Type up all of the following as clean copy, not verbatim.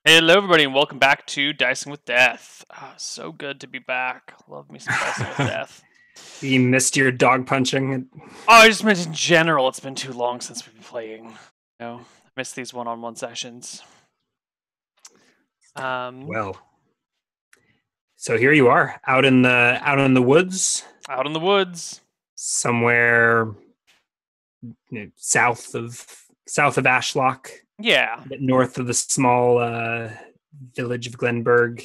Hello, everybody, and welcome back to Dicing with Death. So good to be back. Love me some Dicing with Death. You missed your dog punching. I just meant in general, it's been too long since we've been playing. I missed these one-on-one sessions. Well, so here you are, out in the woods. Out in the woods, somewhere south of Ashlock. Yeah. A bit north of the small village of Glenburg.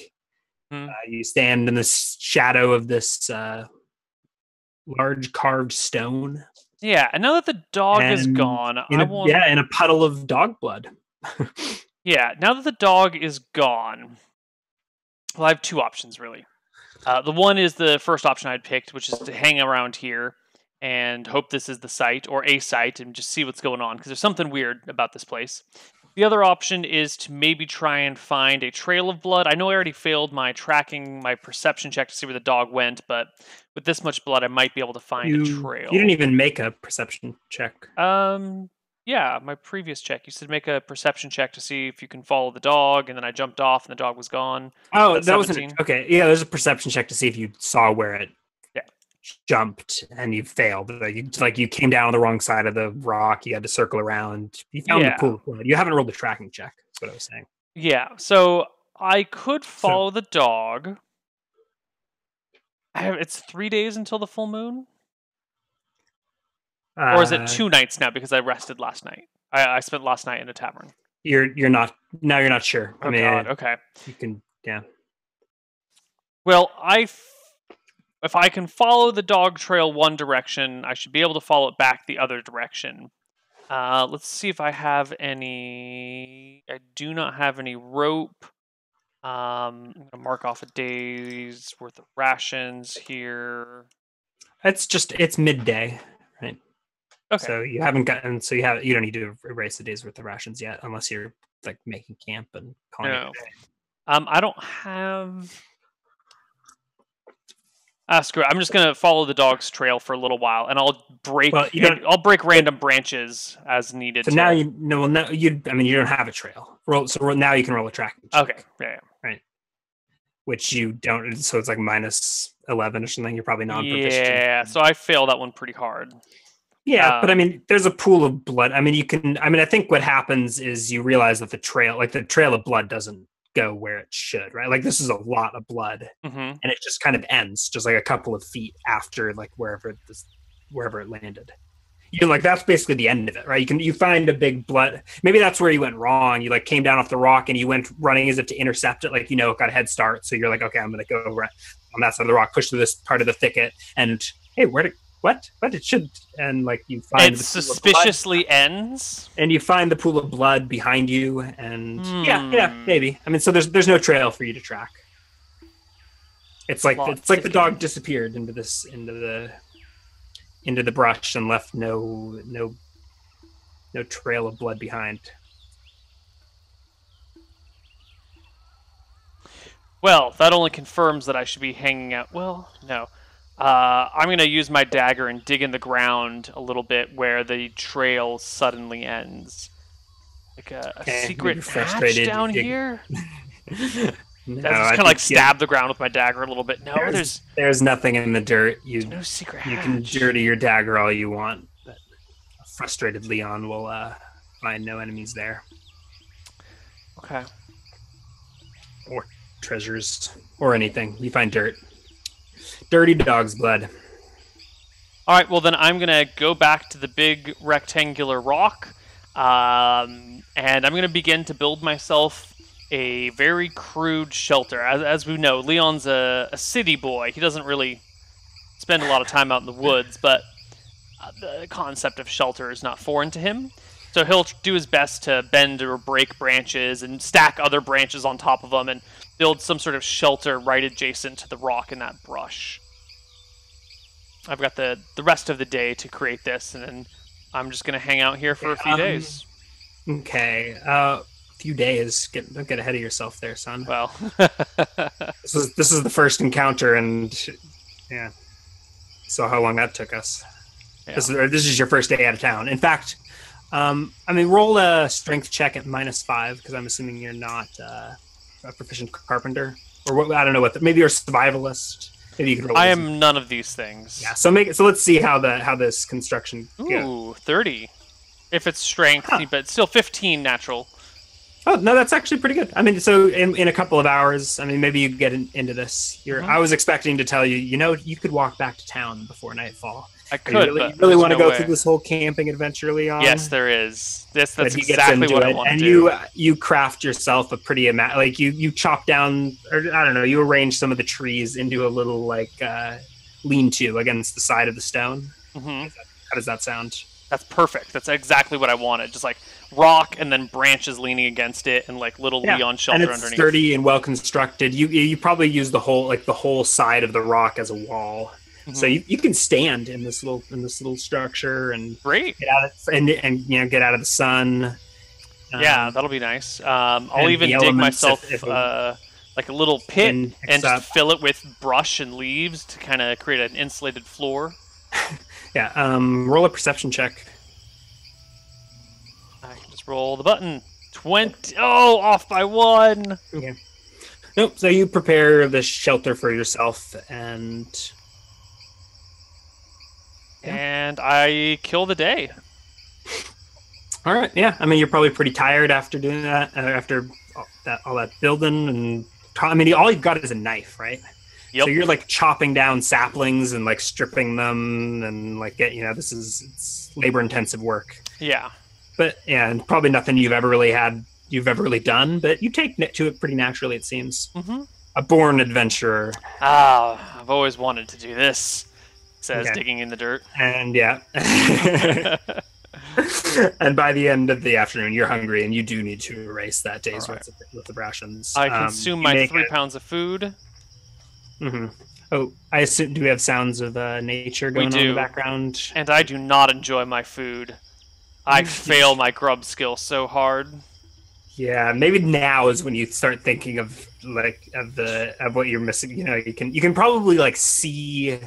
You stand in the shadow of this large carved stone. Yeah, and now that the dog is gone, in a puddle of dog blood. Yeah, now that the dog is gone, well, I have two options, really. The one is the first option I'd picked, which is to hang around here and hope this is the site, or a site, and just see what's going on, because there's something weird about this place. The other option is to maybe try and find a trail of blood. I know I already failed my perception check to see where the dog went, but with this much blood, I might be able to find a trail. You didn't even make a perception check. Yeah, my previous check. You said make a perception check to see if you can follow the dog, and then I jumped off and the dog was gone. Oh, that wasn't... Okay, yeah, there's a perception check to see if you saw where it jumped, and you failed. You came down on the wrong side of the rock. You had to circle around. You found the pool of blood. You haven't rolled the tracking check. That's what I was saying. Yeah, so I could follow the dog. It's 3 days until the full moon? Or is it 2 nights now because I rested last night? I spent last night in a tavern. You're not sure. Oh, God, okay. You can, yeah. Well, if I can follow the dog trail one direction, I should be able to follow it back the other direction. Let's see if I have any... I do not have any rope. I'm going to mark off a day's worth of rations here. It's midday, right? Okay. So you haven't gotten... So you don't need to erase the day's worth of rations yet, unless you're making camp and calling it a day. I don't have... Screw it. I'm just gonna follow the dog's trail for a little while, and I'll break. I'll break random branches as needed. So now you don't have a trail. So now you can roll a tracking check. Okay. Yeah. Right. Which you don't. So it's like minus 11 or something. You're probably non-proficient. Yeah. So I failed that one pretty hard. Yeah, but there's a pool of blood. I think what happens is you realize that the trail of blood doesn't go where it should, right? This is a lot of blood, and it just kind of ends just a couple of feet after wherever it landed. That's basically the end of it, right? You find a big blood. Maybe that's where you went wrong. You came down off the rock and you went running as if to intercept it, it got a head start. So you're like, okay, I'm gonna go over on that side of the rock, push through this part of the thicket, and hey, it should, and you find it suspiciously ends, and you find the pool of blood behind you, and yeah, maybe. So there's no trail for you to track. It's like the dog disappeared into the brush and left no trail of blood behind. Well, that only confirms that I should be hanging out. Well, no. I'm going to use my dagger and dig in the ground a little bit where the trail suddenly ends. A secret hatch down here? No, I just kind of stab the ground with my dagger a little bit. No, there's nothing in the dirt. There's no secret hatch. You can dirty your dagger all you want, but a frustrated Leon will find no enemies there. Okay. Or treasures, or anything. You find dirt. Dirty dog's blood. All right, well then I'm going to go back to the big rectangular rock, and I'm going to begin to build myself a very crude shelter. As we know, Leon's a city boy. He doesn't really spend a lot of time out in the woods, but the concept of shelter is not foreign to him. So he'll do his best to bend or break branches and stack other branches on top of them and build some sort of shelter right adjacent to the rock in that brush. I've got the rest of the day to create this, and then I'm just going to hang out here for a few days. Okay. A few days. Don't get ahead of yourself there, son. Well. This is the first encounter, and yeah. So how long that took us. Yeah. This is your first day out of town. In fact, I mean, roll a strength check at -5 because I'm assuming you're not a proficient carpenter, or what? I don't know what. Maybe you're a survivalist. Maybe you can roll. I am none of these things. Yeah. So make it. So let's see how this construction goes. Ooh, 30. If it's strength, Huh. but still 15 natural. Oh no, that's actually pretty good. I mean, so in a couple of hours, I mean, maybe you get into this. I was expecting to tell you, you could walk back to town before nightfall. I could, you but really want to no go way. through this whole camping adventure, Leon? Yes, there is. That's exactly what I want to do. And you craft yourself a pretty you chop down, or I don't know, you arrange some of the trees into a little lean-to against the side of the stone. Mm-hmm. How does that sound? That's perfect. That's exactly what I wanted. Just like rock and then branches leaning against it, and like little Leon shelter and it's underneath. Sturdy and well constructed. You probably use the whole side of the rock as a wall. Mm-hmm. So you can stand in this little structure and great get out of, get out of the sun. Yeah, that'll be nice. I'll even dig myself like a little pit and just fill it with brush and leaves to kind of create an insulated floor. Yeah. Roll a perception check. I can just roll the button. 20. Oh, off by 1. Okay. Nope. So you prepare this shelter for yourself, and I kill the day. All right. Yeah. I mean, you're probably pretty tired after doing that. After all that building, and I mean, all you've got is a knife, right? Yep. So you're like chopping down saplings and like stripping them, and it's labor-intensive work. Yeah. But and probably nothing you've ever really done, but you take to it pretty naturally, it seems. Mm-hmm. A born adventurer. I've always wanted to do this. Says digging in the dirt. And yeah. And by the end of the afternoon, you're hungry, and you do need to erase that day's worth of rations. I consume my 3 pounds of food. Mm-hmm. Oh, I assume, do we have sounds of nature going on in the background? And I do not enjoy my food. I fail my grub skill so hard. Yeah, maybe now is when you start thinking of what you're missing. You can probably see.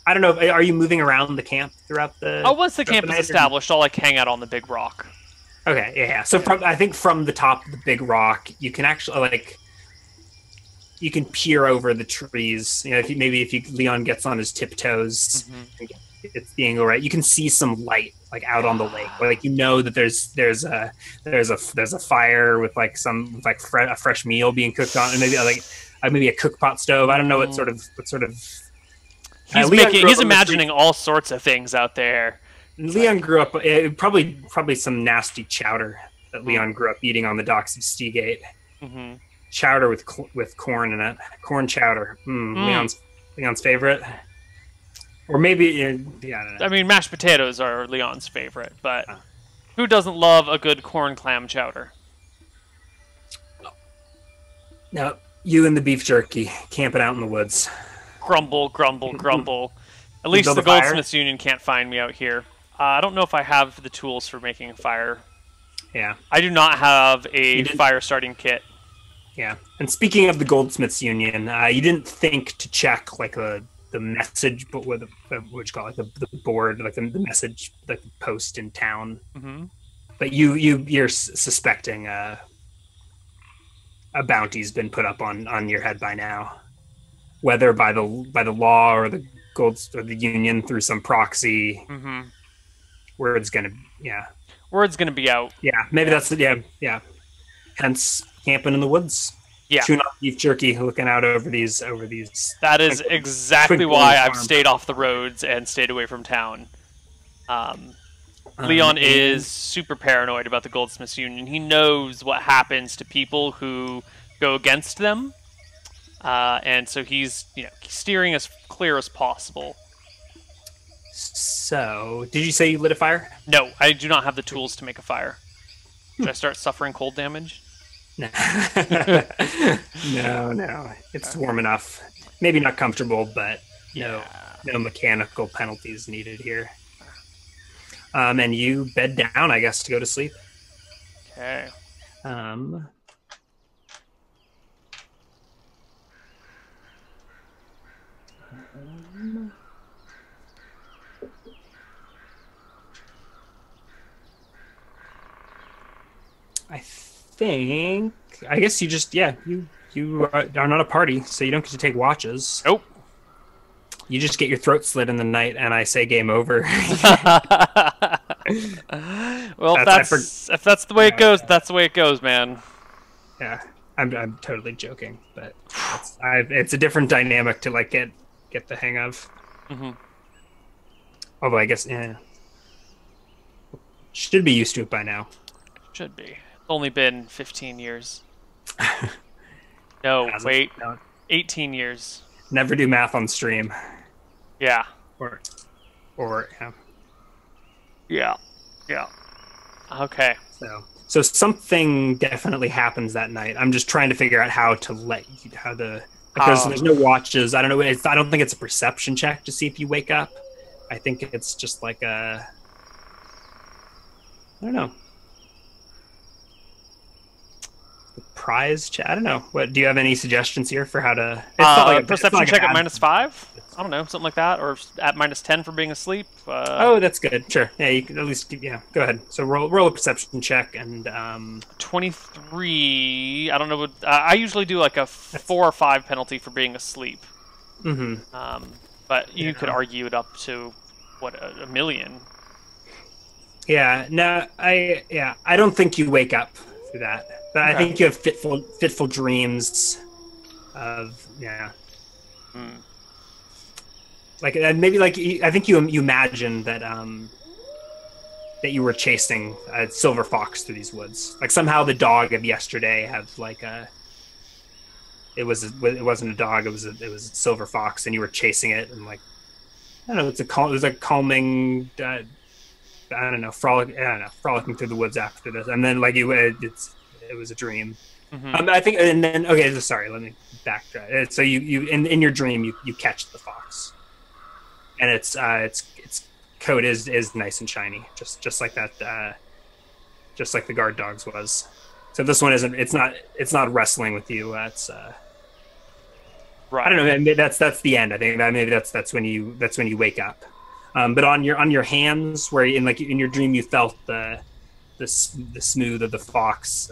I don't know. Are you moving around the camp throughout the? Oh, once the camp is established, I'll hang out on the big rock. Okay, yeah. So I think from the top of the big rock, you can actually you can peer over the trees. If Leon gets on his tiptoes, it's the angle right. You can see some light out on the lake. Where, that there's a fire with a fresh meal being cooked on, and maybe a cookpot stove. I don't know what sort of. He's imagining all sorts of things out there. Leon grew up probably some nasty chowder that Leon grew up eating on the docks of Seagate. Mm-hmm. Chowder with corn in it. Corn chowder. Leon's favorite. Or maybe I don't know. I mean, mashed potatoes are Leon's favorite, but who doesn't love a good corn clam chowder? No, you and the beef jerky camping out in the woods. Grumble, grumble, grumble. At least the Goldsmiths Union can't find me out here. I don't know if I have the tools for making a fire. Yeah. I do not have a fire starting kit. Yeah. And speaking of the Goldsmiths Union, you didn't think to check the message, but what you call it, the board, the message, the post in town. Mm-hmm. But you're suspecting a bounty's been put up on your head by now, whether by the law or the union through some proxy. Mm-hmm. Word's gonna be out. Yeah, maybe that's yeah. Hence camping in the woods. Yeah, chewing off beef jerky, looking out over these. That is exactly why I've stayed off the roads and stayed away from town. Leon is super paranoid about the Goldsmiths Union. He knows what happens to people who go against them, and so he's steering as clear as possible. So, did you say you lit a fire? No, I do not have the tools to make a fire. Should I start suffering cold damage? No. No. It's warm enough. Maybe not comfortable, but no mechanical penalties needed here. And you bed down, I guess, to go to sleep. Okay. I think. I guess you just you are not a party, so you don't get to take watches. Nope. You just get your throat slit in the night, and I say game over. Well, if that's the way it goes, that's the way it goes, man. Yeah, I'm totally joking, but it's a different dynamic to like get the hang of. Mm-hmm. Although I guess should be used to it by now. Should be. It's only been 15 years. No, wait, 18 years. Never do math on stream. Yeah. Or yeah. Okay. So something definitely happens that night. I'm just trying to figure out how to there's no watches. I don't know. I don't think it's a perception check to see if you wake up. I think it's just like I don't know. Prize check. I don't know. What do you have any suggestions here for how to? It's not like perception check at -5. I don't know, something like that, or at -10 for being asleep. Oh, that's good. Sure. Yeah, you can at least. Yeah, go ahead. So roll a perception check and 23. I don't know what. I usually do like a 4 or 5 penalty for being asleep. Mm-hmm. But you could argue it up to what a million. Yeah. No. I don't think you wake up through that. But okay. I think you have fitful dreams of like maybe like I think you imagine that that you were chasing a silver fox through these woods. Like somehow the dog of yesterday had like it wasn't a dog, it was a silver fox, and you were chasing it, and like I don't know, it was a calming I don't know, frolicking through the woods after this, and then like it was a dream. Mm-hmm. I think, and then sorry, let me backtrack. So you in your dream you catch the fox, and its coat is nice and shiny, just like that, just like the guard dog's was. So this one isn't. It's not wrestling with you. It's right. I don't know. Maybe that's the end. I think that maybe that's when you wake up. But on your hands, where in your dream you felt the smooth of the fox,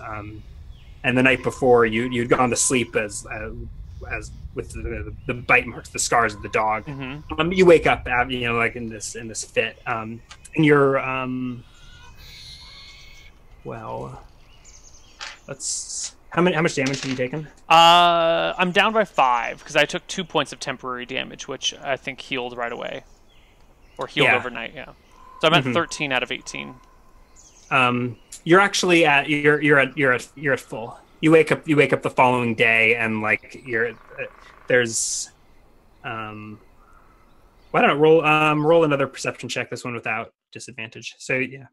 and the night before you'd gone to sleep as with the bite marks, the scars of the dog. Mm-hmm. You wake up, like in this fit, and you're well. How much damage have you taken? I'm down by 5 because I took 2 points of temporary damage, which I think healed right away, or healed overnight. Yeah, so I'm at 13 out of 18. You're actually you're at full. You wake up the following day, and like there's why don't I roll another perception check, this one without disadvantage. So yeah.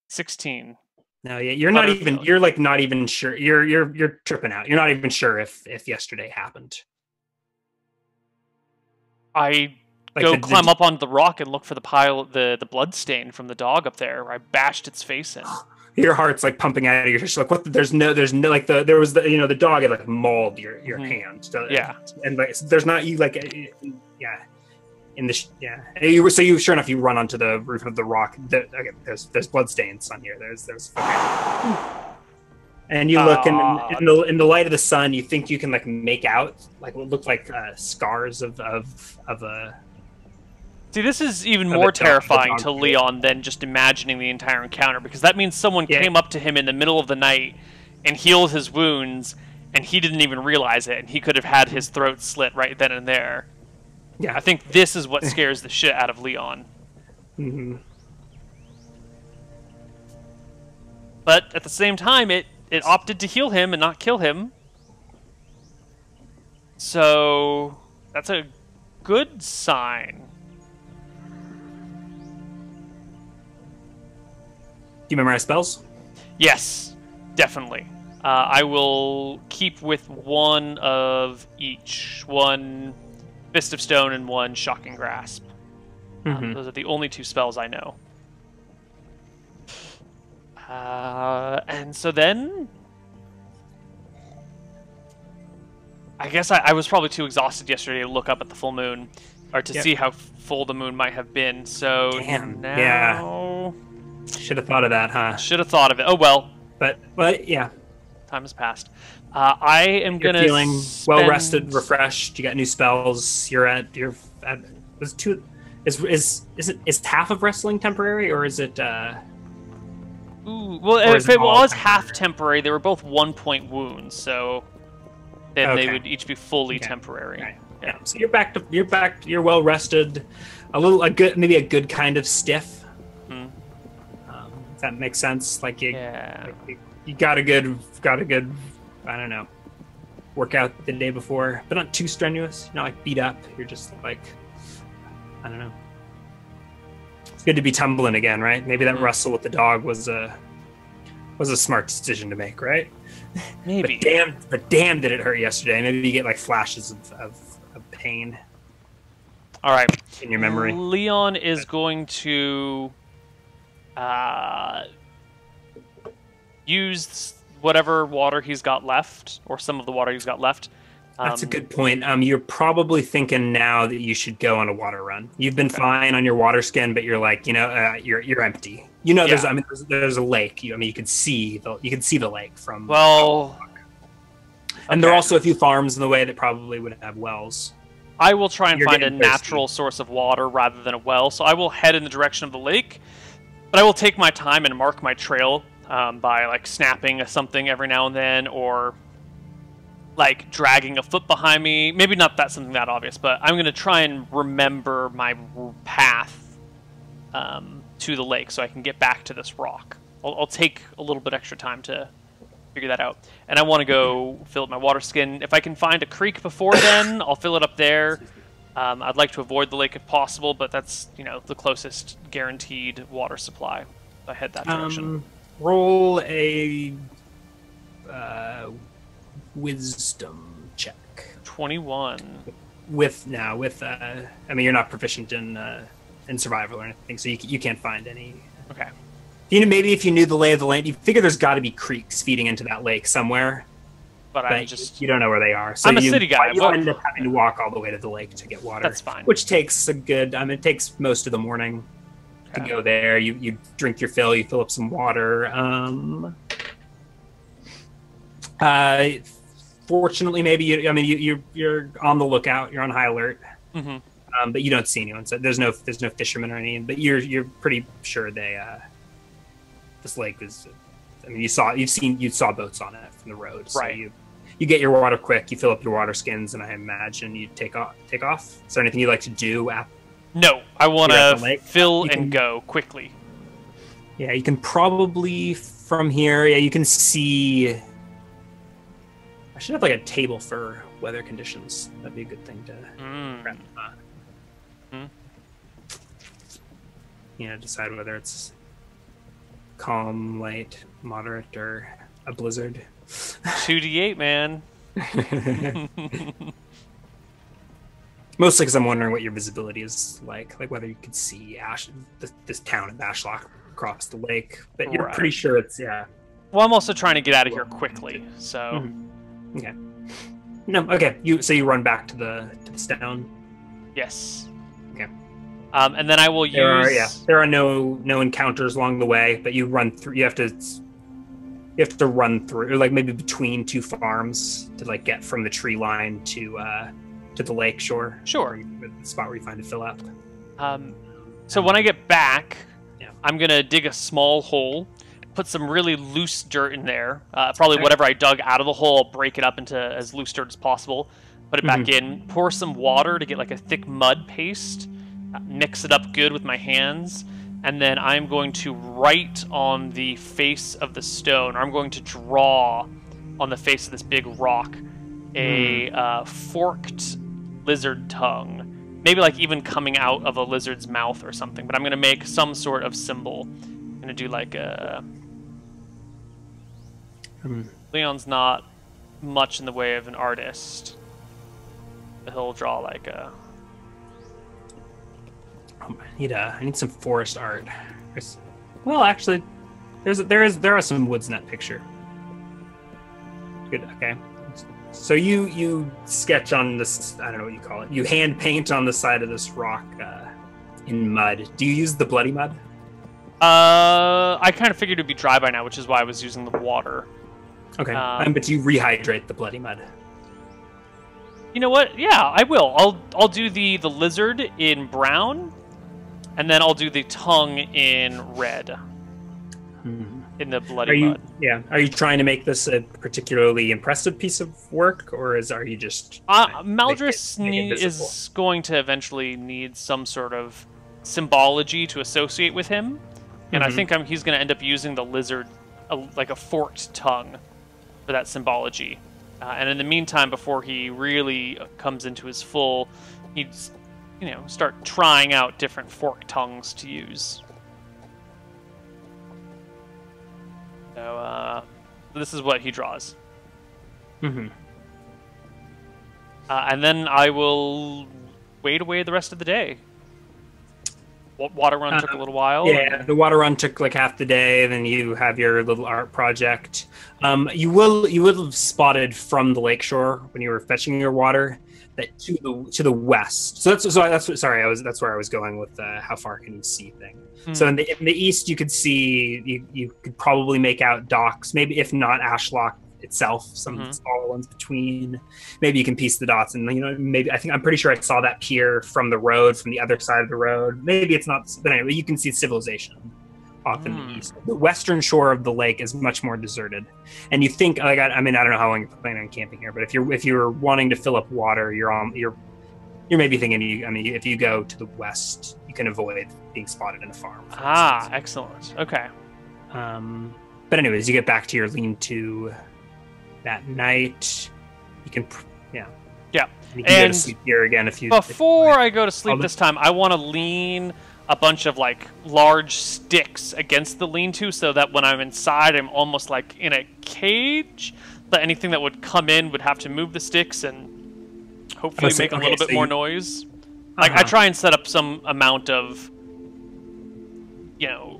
16. No, yeah, you're not even sure. You're tripping out. You're not even sure if yesterday happened. I climb up onto the rock and look for the pile, the blood stain from the dog up there, where I bashed its face in. Your heart's like pumping out of your chest. Like what? There's no like there was the dog had like mauled your hand. So, yeah, and like there's not you like in the so you sure enough you run onto the roof of the rock. There's blood stains on here. There's and you look in the light of the sun, you think you can like make out like what looked like scars of a. See, this is even more terrifying to Leon than just imagining the entire encounter, because that means someone came up to him in the middle of the night and healed his wounds, and he didn't even realize it, and he could have had his throat slit right then and there. Yeah, I think this is what scares the shit out of Leon. Mm-hmm. But at the same time, it opted to heal him and not kill him. So that's a good sign. Do you memorize spells? Yes, definitely. I will keep with one of each. One Fist of Stone and one Shocking Grasp. Those are the only 2 spells I know. And so then... I guess I was probably too exhausted yesterday to look up at the full moon, or to see how full the moon might have been, so Damn. now... Should have thought of that, huh? Should have thought of it. Oh well. But yeah. Time has passed. I am You're gonna feeling well rested, refreshed. You got new spells. You're at was two. Is half of wrestling temporary, or is it? Ooh, well, if it was half temporary, they were both 1-point wounds, so then they would each be fully temporary. Right. Yeah. So you're back. You're well rested. Maybe a good kind of stiff. If that makes sense. Like you got a good. I don't know. Workout the day before, but not too strenuous. Not like beat up. You're just like, I don't know. It's good to be tumbling again, right? Maybe that wrestle with the dog was a smart decision to make, right? Maybe. but damn, did it hurt yesterday? Maybe you get like flashes of pain. All right. In your memory. Leon is going to use whatever water he's got left, or some of the water he's got left. That's a good point. You're probably thinking now that you should go on a water run. You've been fine on your water skin, but you're like, you're empty. There's a lake. You can see the lake from. Well, and there are also a few farms in the way that probably would have wells. I will try and find a natural source of water rather than a well, so I will head in the direction of the lake, but I will take my time and mark my trail by like snapping something every now and then, or like dragging a foot behind me. Maybe not something that obvious, but I'm going to try and remember my path to the lake so I can get back to this rock. I'll take a little bit extra time to figure that out. And I want to go fill up my water skin. If I can find a creek before then, I'll fill it up there. I'd like to avoid the lake if possible, but that's, the closest guaranteed water supply. I head that direction. Roll a wisdom check. 21. You're not proficient in survival or anything, so you can't find any. Okay. Maybe if you knew the lay of the land, you figure there's got to be creeks feeding into that lake somewhere. But you don't know where they are. So I'm a city guy. You end up having to walk all the way to the lake to get water. That's fine. Which takes it takes most of the morning to go there. You drink your fill. You fill up some water. Fortunately, maybe you're on the lookout. You're on high alert. Mm-hmm. But you don't see anyone. So there's no fishermen or anything. But you're pretty sure this lake is. You saw boats on it from the road. So right. You get your water quick. You fill up your water skins, and I imagine you take off. Is there anything you'd like to do? No, I want to fill and go quickly. Yeah, you can probably from here. Yeah, you can see. I should have like a table for weather conditions. That'd be a good thing to grab. Decide whether it's calm, light, moderate, or a blizzard. 2d8, man. Mostly because I'm wondering what your visibility is like whether you could see this town of Ashlock across the lake. But you're pretty sure it's Well, I'm also trying to get out of here quickly, so. Okay. No. Okay. You run back to the stone. Yes. Okay. And then I will use. There are no encounters along the way, but you run through. You have to run through, like maybe between two farms to like get from the tree line to the lake shore. Sure. The spot where you find to fill up. So when I get back, I'm gonna dig a small hole, put some really loose dirt in there. Probably whatever I dug out of the hole, I'll break it up into as loose dirt as possible. Put it back in. Pour some water to get like a thick mud paste. Mix it up good with my hands, and then I'm going to write on the face of the stone, or I'm going to draw on the face of this big rock a forked lizard tongue, maybe like even coming out of a lizard's mouth or something, but I'm going to make some sort of symbol. I'm going to do like a... Leon's not much in the way of an artist, but he'll draw like a... I need some forest art. Well, actually, there are some woods in that picture. Good. Okay. So you sketch on this. I don't know what you call it. You hand paint on the side of this rock in mud. Do you use the bloody mud? I kind of figured it'd be dry by now, which is why I was using the water. Okay, but you rehydrate the bloody mud. You know what? Yeah, I will. I'll do the lizard in brown, and then I'll do the tongue in red. In the bloody mud. Yeah. Are you trying to make this a particularly impressive piece of work, or are you just... Maldris is going to eventually need some sort of symbology to associate with him, and I think he's going to end up using the lizard like a forked tongue for that symbology. And in the meantime, before he really comes into his full, he'd start trying out different forked tongues to use. So this is what he draws. And then I will wait away the rest of the day. Water run took a little while. Yeah, the water run took like half the day. Then you have your little art project. You will have spotted from the lakeshore when you were fetching your water that to the west. That's where I was going with the how far can you see thing. So in the east, you could see you could probably make out docks, maybe if not Ashlock itself, some smaller ones between. Maybe you can piece the dots, and maybe I'm pretty sure I saw that pier from the road, from the other side of the road. Maybe it's not, but anyway, you can see civilization off in the east. The western shore of the lake is much more deserted, and you think like I don't know how long you're planning on camping here, but if you're wanting to fill up water, you're maybe thinking if you go to the west, you can avoid being spotted in a farm. Excellent. Okay. But anyways, you get back to your lean-to that night. You can, yeah. You can go to sleep here again before I go to sleep this time, I want to lean a bunch of like large sticks against the lean-to, so that when I'm inside, I'm almost like in a cage. But anything that would come in would have to move the sticks and hopefully make a little bit more noise. Like I try and set up some amount of,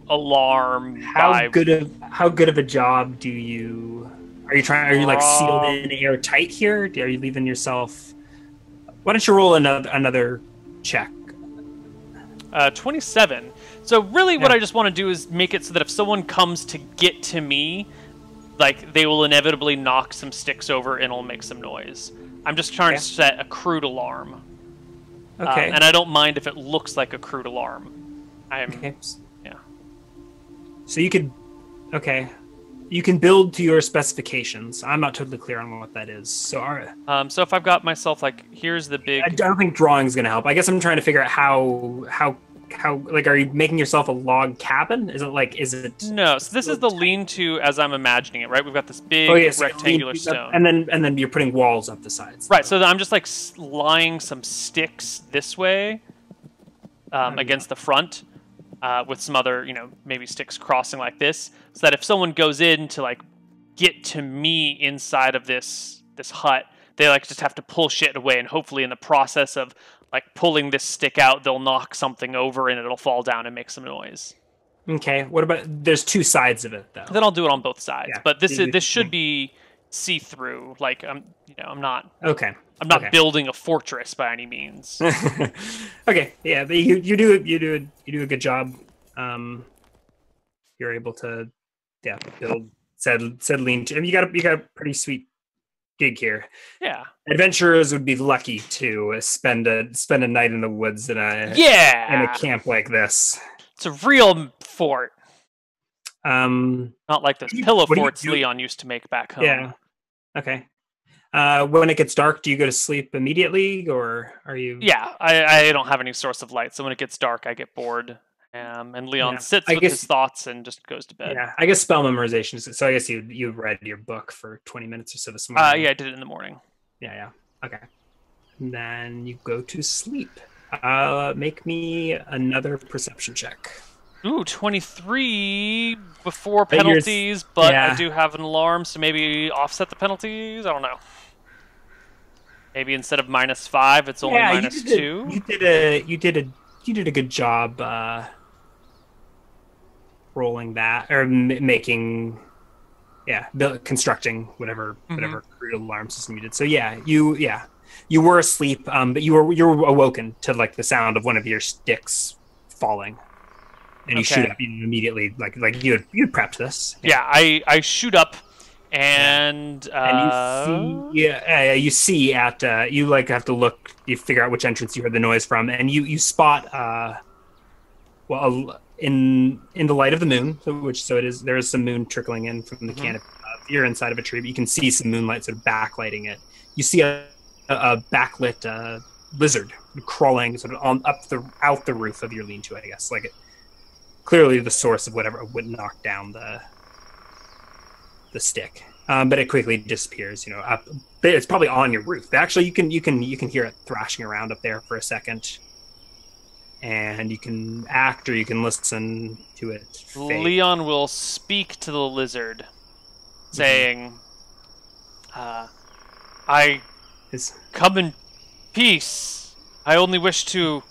alarm. How good of a job do you? Are you like sealed in airtight here? Are you leaving yourself? Why don't you roll another check? 27. So really what I just want to do is make it so that if someone comes to get to me, like they will inevitably knock some sticks over and it'll make some noise. I'm just trying to set a crude alarm. Okay. And I don't mind if it looks like a crude alarm. Yeah. So you could... Okay. You can build to your specifications. I'm not totally clear on what that is. So if I've got myself like, here's the big... I don't think drawing is going to help. I guess I'm trying to figure out how like, are you making yourself a log cabin? Is it... No, so this is the lean-to as I'm imagining it, right? We've got this big rectangular stone. And then you're putting walls up the sides. Right, so I'm just like lying some sticks this way against the front. With some other, maybe sticks crossing like this, so that if someone goes in to like get to me inside of this hut, they like just have to pull shit away, and hopefully in the process of like pulling this stick out, they'll knock something over and it'll fall down and make some noise. Okay. What about? There's two sides of it though. Then I'll do it on both sides, but this should be see-through. Like I'm not. Okay. I'm not building a fortress by any means. Okay, yeah, but you do a good job. You're able to build said lean-to. I mean, you got a pretty sweet gig here. Yeah, adventurers would be lucky to spend a night in the woods in a camp like this. It's a real fort. Not like those pillow forts Leon used to make back home. Yeah. Okay. When it gets dark, do you go to sleep immediately, or are you... Yeah, I don't have any source of light, so when it gets dark, I get bored. And Leon sits with his thoughts and just goes to bed. Yeah, I guess spell memorization. So I guess you read your book for 20 minutes or so this morning. Yeah, I did it in the morning. Yeah. Okay. And then you go to sleep. Make me another perception check. Ooh, 23 before penalties, but I do have an alarm, so maybe offset the penalties? I don't know. Maybe instead of -5, it's only -2. You did a good job rolling that, or constructing whatever crude alarm system you did. So you were asleep, but you were awoken to like the sound of one of your sticks falling. And you shoot up immediately, like you'd prepped this. Yeah, I shoot up, and you see at you like have to look, you figure out which entrance you heard the noise from, and you spot in the light of the moon, there is some moon trickling in from the canopy. You're inside of a tree, but you can see some moonlight sort of backlighting it. You see a backlit lizard crawling sort of out the roof of your lean-to, I guess, like it. Clearly the source of whatever would knock down the stick, but it quickly disappears. Up. It's probably on your roof. But actually, you can hear it thrashing around up there for a second, and you can act or you can listen to it. Leon will speak to the lizard, saying, "I come in peace. I only wish to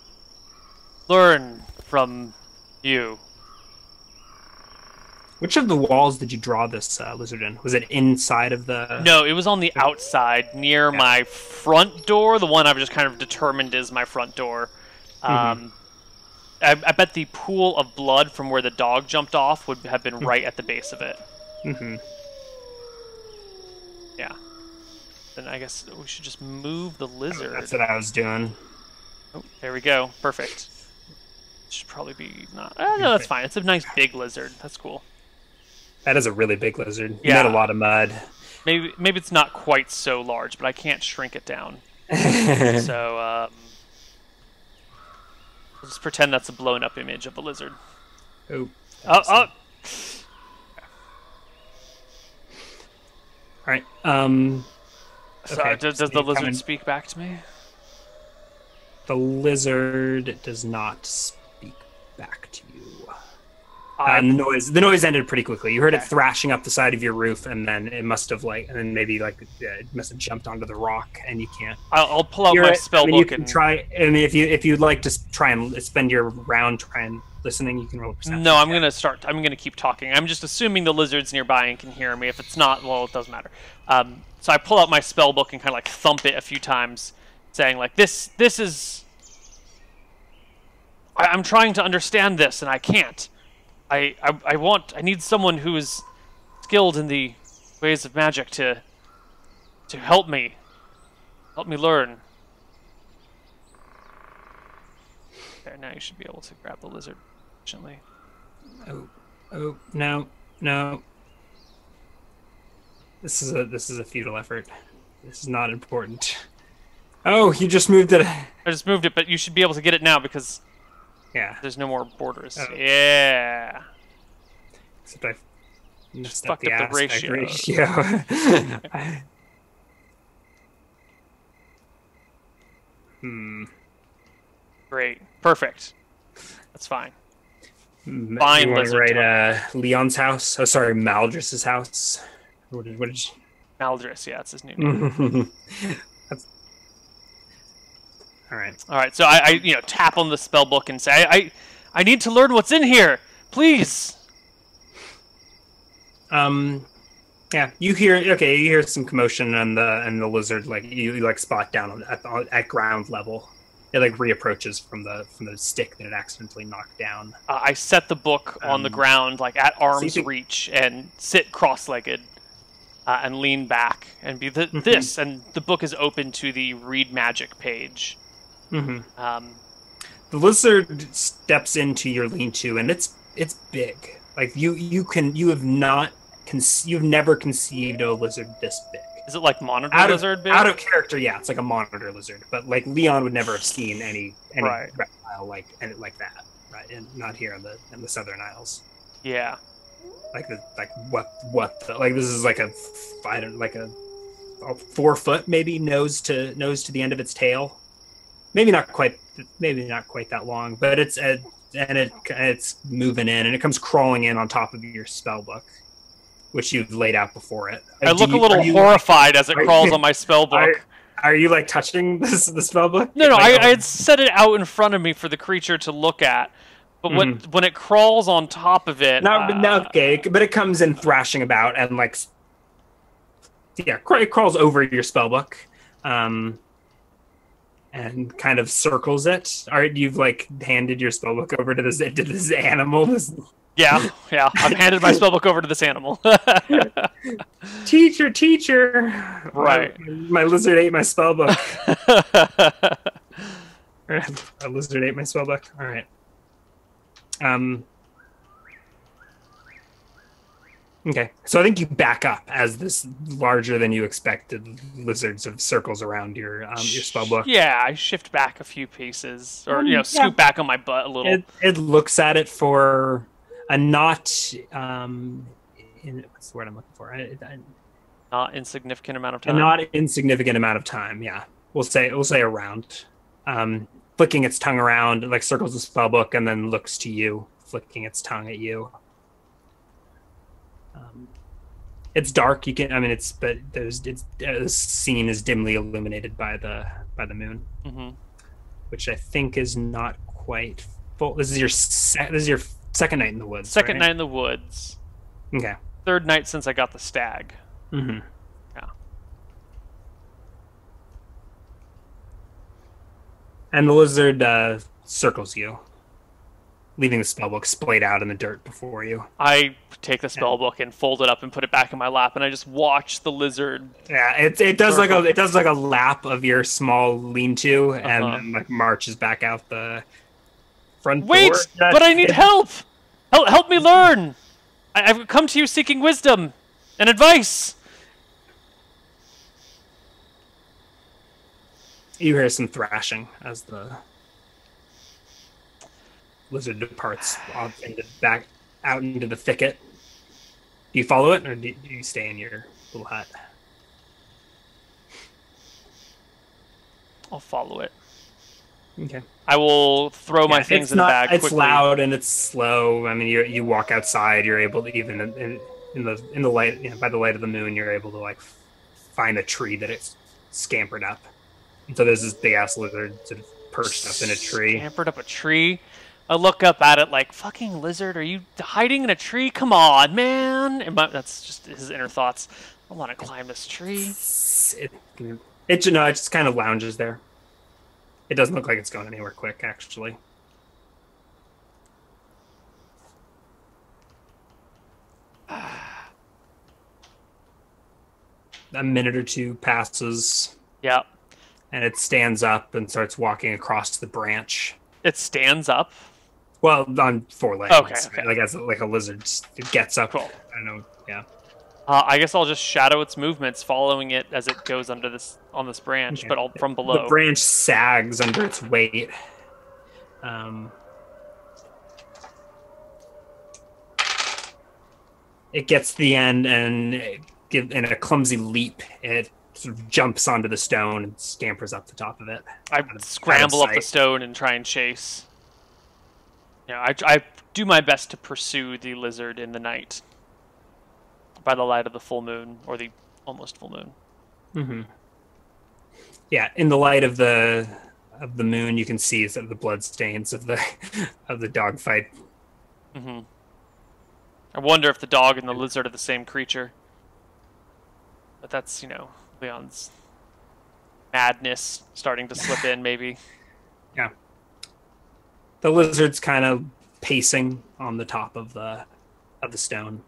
learn from you." Which of the walls did you draw this lizard in? Was it inside of the... No, it was on the outside, near my front door, the one I've just kind of determined is my front door. I bet the pool of blood from where the dog jumped off would have been right at the base of it. Yeah. Then I guess we should just move the lizard. That's what I was doing. Oh, there we go. Perfect. Should probably be not... no, that's fine. It's a nice big lizard. That's cool. That is a really big lizard. You made a lot of mud. Maybe it's not quite so large, but I can't shrink it down. So, we'll just pretend that's a blown up image of a lizard. Oh. Oh. Alright. So, does the lizard speak back to me? The lizard does not speak back to you. And the noise ended pretty quickly. You heard it thrashing up the side of your roof, and then it must have it must have jumped onto the rock, and you can't. I'll pull out my spell book and try. I mean, if you'd like to try and spend your round trying listening, you can roll perception. No, I'm gonna keep talking. I'm just assuming the lizard's nearby and can hear me. If it's not, well, it doesn't matter. So I pull out my spell book and kind of like thump it a few times, saying like, "This is. I'm trying to understand this, and I can't. I need someone who is skilled in the ways of magic to help me learn." There, now you should be able to grab the lizard efficiently. Oh, no. This is a futile effort. This is not important. Oh, you just moved it. I just moved it, but you should be able to get it now because there's no more borders. Oh. Yeah. Except I messed up the ratio. Great. Perfect. That's fine. Fine, you lizard. Write Leon's house. Oh, sorry, Maldris's house. What did you... Maldris, yeah, it's his new name. All right. All right. So I tap on the spell book and say, I need to learn what's in here, please. Yeah. You hear some commotion and the lizard you spot down at ground level. It reapproaches from the stick that it accidentally knocked down. I set the book on the ground at arm's reach and sit cross-legged and lean back and be this, and the book is open to the read magic page. The lizard steps into your lean-to, and it's big. You've never conceived a lizard this big. Is it like monitor lizard big? Out of character, yeah, it's like a monitor lizard. But Leon would never have seen any reptile like that, right? And not here in the Southern Isles. Yeah. This is a 4 foot maybe nose to the end of its tail. Maybe not quite that long, but it's moving in, and it comes crawling in on top of your spell book, which you've laid out before it. I look a little horrified as it crawls on my spell book. Are you touching the spell book? No, I had set it out in front of me for the creature to look at, but when it crawls on top of it, but it comes in thrashing about and it crawls over your spell book, and kind of circles it. All right, you've like handed your spellbook over to this animal. Yeah. I've handed my spellbook over to this animal. Teacher. Right. My lizard ate my spellbook. A lizard ate my spellbook. All right. Okay, so I think you back up as this larger than you expected lizard sort of circles around your spellbook. Yeah, I shift back a few paces, or scoot back on my butt a little. It looks at it for a not what's the word I'm looking for? Not insignificant amount of time. A not insignificant amount of time. Yeah, we'll say around. Flicking its tongue around, like circles the spellbook, and then looks to you, flicking its tongue at you. It's dark. It's scene is dimly illuminated by the moon, which I think is not quite full. This is your second night in the woods. Second night in the woods. Okay. Third night since I got the stag. Mm-hmm. Yeah. And the lizard circles you, leaving the spellbook splayed out in the dirt before you. I take the spellbook and fold it up and put it back in my lap, and I just watch the lizard. Yeah, it does like a lap of your small lean-to, and then like marches back out the front door. Wait, but I need help. Help me learn. I've come to you seeking wisdom and advice. You hear some thrashing as the lizard departs off out into the thicket. Do you follow it, or do you stay in your little hut? I'll follow it. Okay. I will throw my things in the bag quickly. It's loud and it's slow. I mean, you walk outside. You're able to, even in the light, by the light of the moon, you're able to like find a tree that it's scampered up. And so there's this big ass lizard sort of perched up in a tree. Scampered up a tree. I look up at it like, fucking lizard, are you hiding in a tree? Come on, man. That's just his inner thoughts. I want to climb this tree. It just kind of lounges there. It doesn't look like it's going anywhere quick, actually. A minute or two passes. Yeah. And it stands up and starts walking across the branch. It stands up? Well, on four legs. Okay. Like a lizard. It gets up. Cool. I don't know. Yeah. I guess I'll just shadow its movements, following it as it goes on this branch, okay. But from below. The branch sags under its weight. It gets to the end, and in a clumsy leap, it sort of jumps onto the stone and scampers up the top of it. I scramble up the stone and try and chase. I do my best to pursue the lizard in the night by the light of the full moon, or the almost full moon. Mm-hmm. Yeah, in the light of the moon, you can see sort of the blood stains of the dogfight. Mm-hmm. I wonder if the dog and the lizard are the same creature. But that's, Leon's madness starting to slip in, maybe. Yeah. The lizard's kind of pacing on the top of the stone.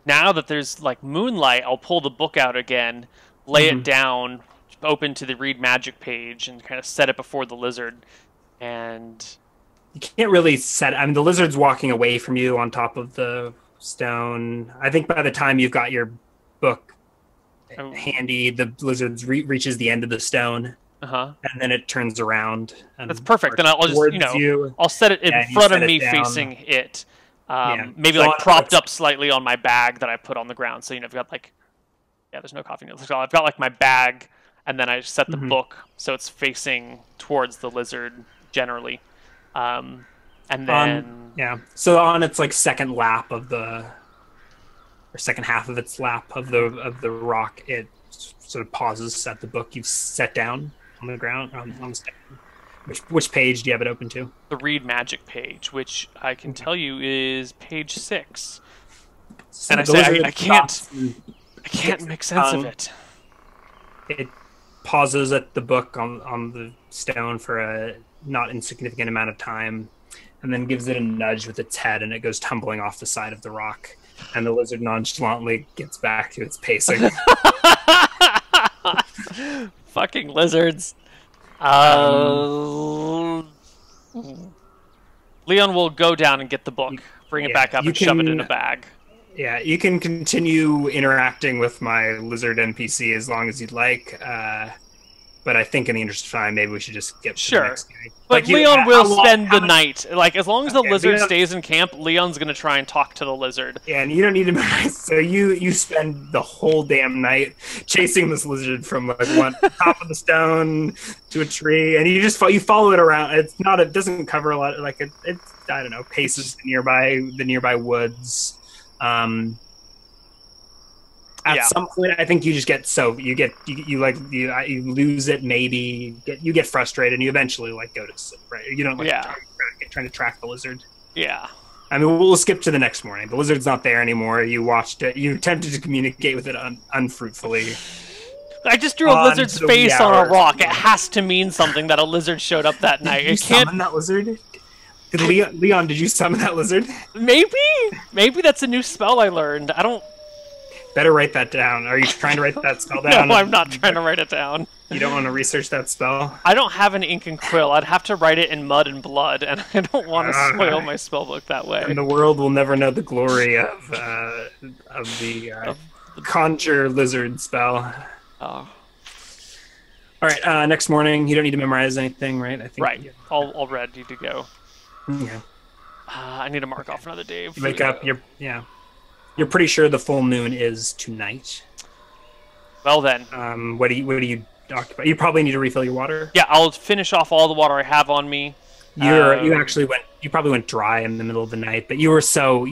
Now that there's like moonlight, I'll pull the book out again, lay it down, open to the read magic page, and kind of set it before the lizard. And you can't really set. I mean, the lizard's walking away from you on top of the stone. I think by the time you've got your book handy, the lizard reaches the end of the stone, and then it turns around. And that's perfect. Then I'll just I'll set it in front of me, facing it. Maybe so like propped up slightly on my bag that I put on the ground. So I've got there's no coffee notes. So I've got like my bag, and then I set the book so it's facing towards the lizard generally. And then so on its like second lap or second half of its lap of the rock, it sort of pauses at the book you've set down on the ground on the stone. Which page do you have it open to? The read magic page, which I can tell you is page 6. So and I can't make sense of it. pauses at the book on the stone for a not insignificant amount of time, and then gives it a nudge with its head, and it goes tumbling off the side of the rock. And the lizard nonchalantly gets back to its pacing. Fucking lizards. Leon will go down and get the book, bring it back up, and shove it in a bag. Yeah, you can continue interacting with my lizard NPC as long as you'd like. But I think in the interest of time, maybe we should just get to the next guy. But Leon will spend the night. Like, as long as the lizard stays in camp, Leon's going to try and talk to the lizard. Yeah, and you don't need to memorize. So you spend the whole damn night chasing this lizard from like one top of the stone to a tree, and you follow it around. It doesn't cover a lot. Like it I don't know, paces the nearby woods. At some point, I think you just get you lose it. Maybe you get frustrated, and you eventually like go to sleep. Right? You don't trying to track the lizard. Yeah. I mean, we'll skip to the next morning. The lizard's not there anymore. You watched it. You attempted to communicate with it unfruitfully. I just drew a lizard's face on a rock. It has to mean something that a lizard showed up that night. Did you summon that lizard? Leon, did you summon that lizard? Maybe that's a new spell I learned. I don't. Better write that down. Are you trying to write that spell down? No, I'm not trying to write it down. You don't want to research that spell? I don't have an ink and quill. I'd have to write it in mud and blood, and I don't want to spoil my spellbook that way. And the world will never know the glory of the conjure lizard spell. Oh. All right, next morning, you don't need to memorize anything, right? I think. Right, all ready to go. Yeah. I need to mark off another day. You wake up, You're pretty sure the full moon is tonight. Well then. What do you occupy? You probably need to refill your water. Yeah, I'll finish off all the water I have on me. You probably went dry in the middle of the night, but you were so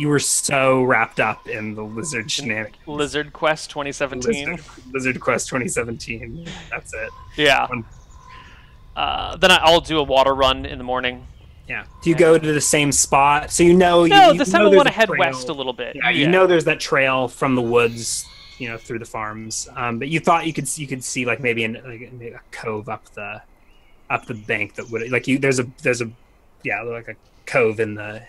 wrapped up in the lizard shenanigans. Lizard Quest 2017. Lizard Quest 2017. That's it. Yeah. Then I'll do a water run in the morning. Yeah. Do you go to the same spot? So No, this time I want to head west a little bit. Yeah, you know there's that trail from the woods, through the farms. But you thought you could see like maybe a cove up the bank that would there's a cove in the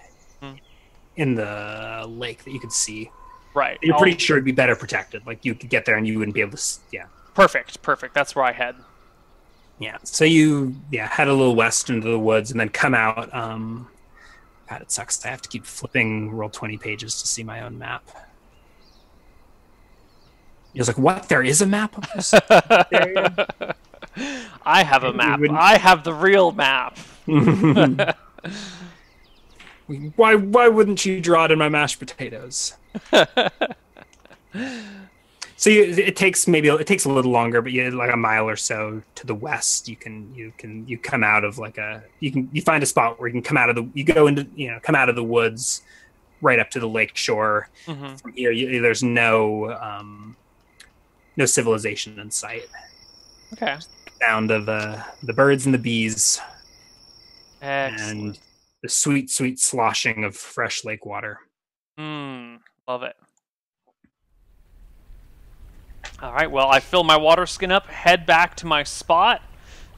lake that you could see. Right. You're pretty sure it'd be better protected. Like you could get there and you wouldn't be able to. Yeah. Perfect. That's where I head. Yeah, so you head a little west into the woods and then come out. God, it sucks. I have to keep flipping Roll20 pages to see my own map. He was like, what? There is a map of this? I have a map. I have the real map. Why wouldn't you draw it in my mashed potatoes? So it takes a little longer, but you like a mile or so to the west. You come out of you find a spot where you can come out of the woods right up to the lake shore. Mm-hmm. From here, there's no civilization in sight. Okay. Sound of the birds and the bees. Excellent. And the sweet sloshing of fresh lake water. Love it. All right, well, I fill my water skin up, head back to my spot,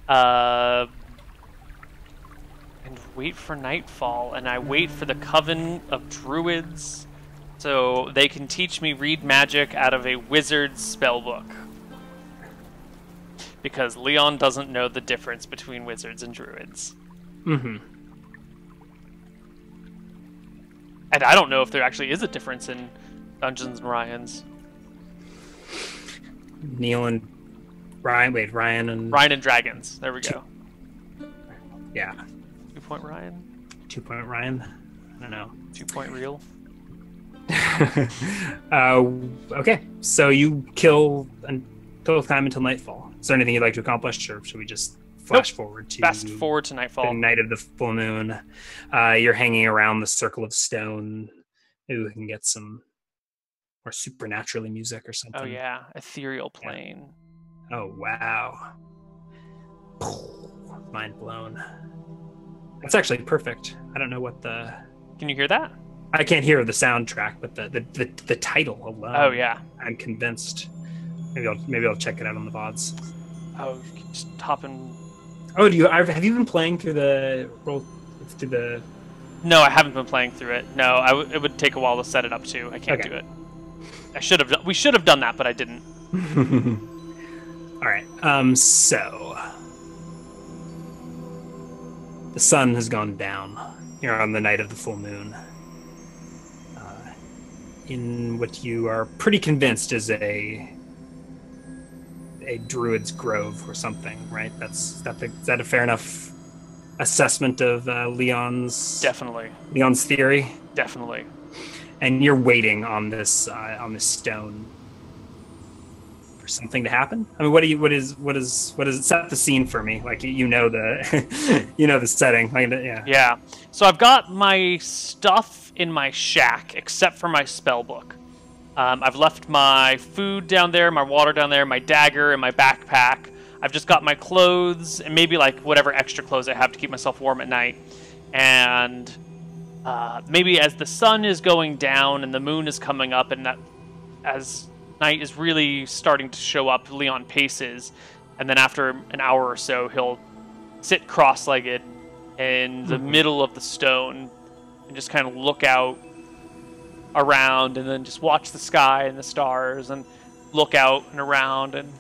and wait for nightfall. And I wait for the Coven of Druids so they can teach me read magic out of a wizard's spellbook. Because Leon doesn't know the difference between wizards and druids. Mm-hmm. And I don't know if there actually is a difference in Dungeons and Ryan's. Neal and Ryan and Dragons. There we go. Yeah. 2-point Ryan? 2-point Ryan? I don't know. 2-point real? Okay. So you kill time until nightfall. Is there anything you'd like to accomplish, or should we just flash forward to fast forward to nightfall? The night of the full moon. You're hanging around the circle of stone. Maybe we can get some more supernaturally music or something. Oh yeah, ethereal plane. Yeah. Oh wow. Mind blown. That's actually perfect. I don't know what the... Can you hear that? I can't hear the soundtrack, but the title alone. Oh yeah. I'm convinced. Maybe I'll check it out on the VODs. Oh, just hop in. Oh, have you been playing through the roll through the? No, I haven't been playing through it. No, it would take a while to set it up too. I can't do it. I should have. We should have done that, but I didn't. All right. So the sun has gone down. You're on the night of the full moon. In what you are pretty convinced is a druid's grove or something, right? Is that a fair enough assessment of Leon's theory? Definitely. And you're waiting on this stone for something to happen. I mean, what is it? Set the scene for me. Like you know the the setting. Like, yeah. Yeah. So I've got my stuff in my shack, except for my spell book. I've left my food down there, my water down there, my dagger, and my backpack. I've just got my clothes and maybe like whatever extra clothes I have to keep myself warm at night. And maybe as the sun is going down and the moon is coming up, and that as night is really starting to show up, Leon paces, and then after an hour or so, he'll sit cross-legged in the middle of the stone and just kind of look out around, and then just watch the sky and the stars, and look out and around, and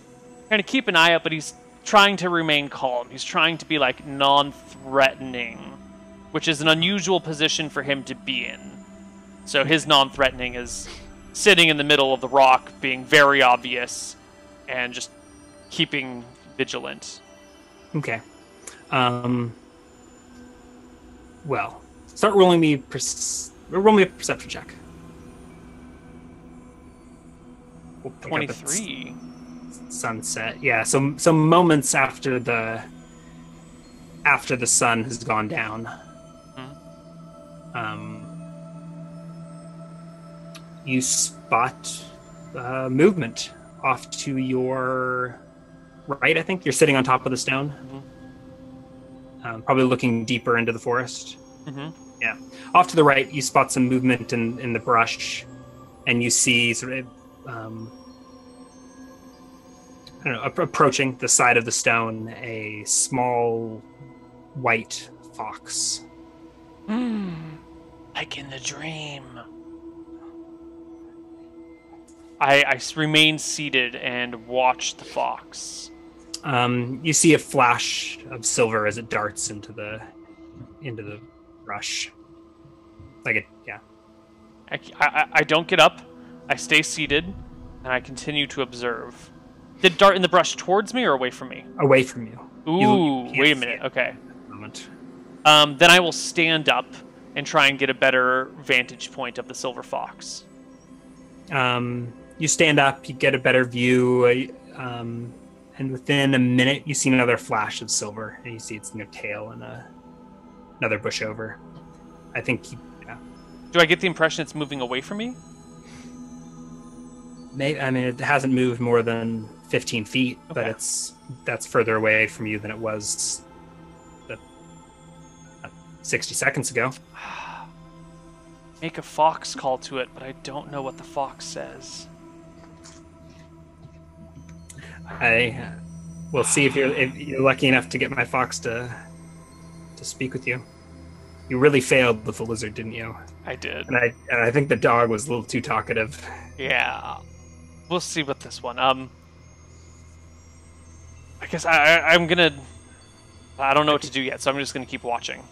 kind of keep an eye out. But he's trying to remain calm. He's trying to be like non-threatening, which is an unusual position for him to be in. So his non-threatening is sitting in the middle of the rock, being very obvious, and just keeping vigilant. Okay. Well, start rolling me roll me a perception check. We'll 23. Sunset. Yeah, so moments after the sun has gone down. You spot movement off to your right, I think. You're sitting on top of the stone. Probably looking deeper into the forest. Yeah. Off to the right, you spot some movement in the brush, and you see sort of, approaching the side of the stone, a small white fox. Like in the dream. I remain seated and watch the fox. You see a flash of silver as it darts into the brush. Like it, yeah. I don't get up. I stay seated, and I continue to observe. Did it dart in the brush towards me or away from me? Away from you. Ooh, wait a minute. Okay. Moment. Then I will stand up and try and get a better vantage point of the silver fox. You stand up, you get a better view, and within a minute, you see another flash of silver, and you see its tail and another bush over. I think. Yeah. Do I get the impression it's moving away from me? Maybe. I mean, it hasn't moved more than 15 feet, okay. But that's further away from you than it was 60 seconds ago. Make a fox call to it, but I don't know what the fox says. I will see if you're lucky enough to get my fox to speak with you. You really failed with the lizard, didn't you? I did. And I think the dog was a little too talkative. Yeah. We'll see with this one. I guess I'm gonna... I don't know what to do yet, so I'm just gonna keep watching.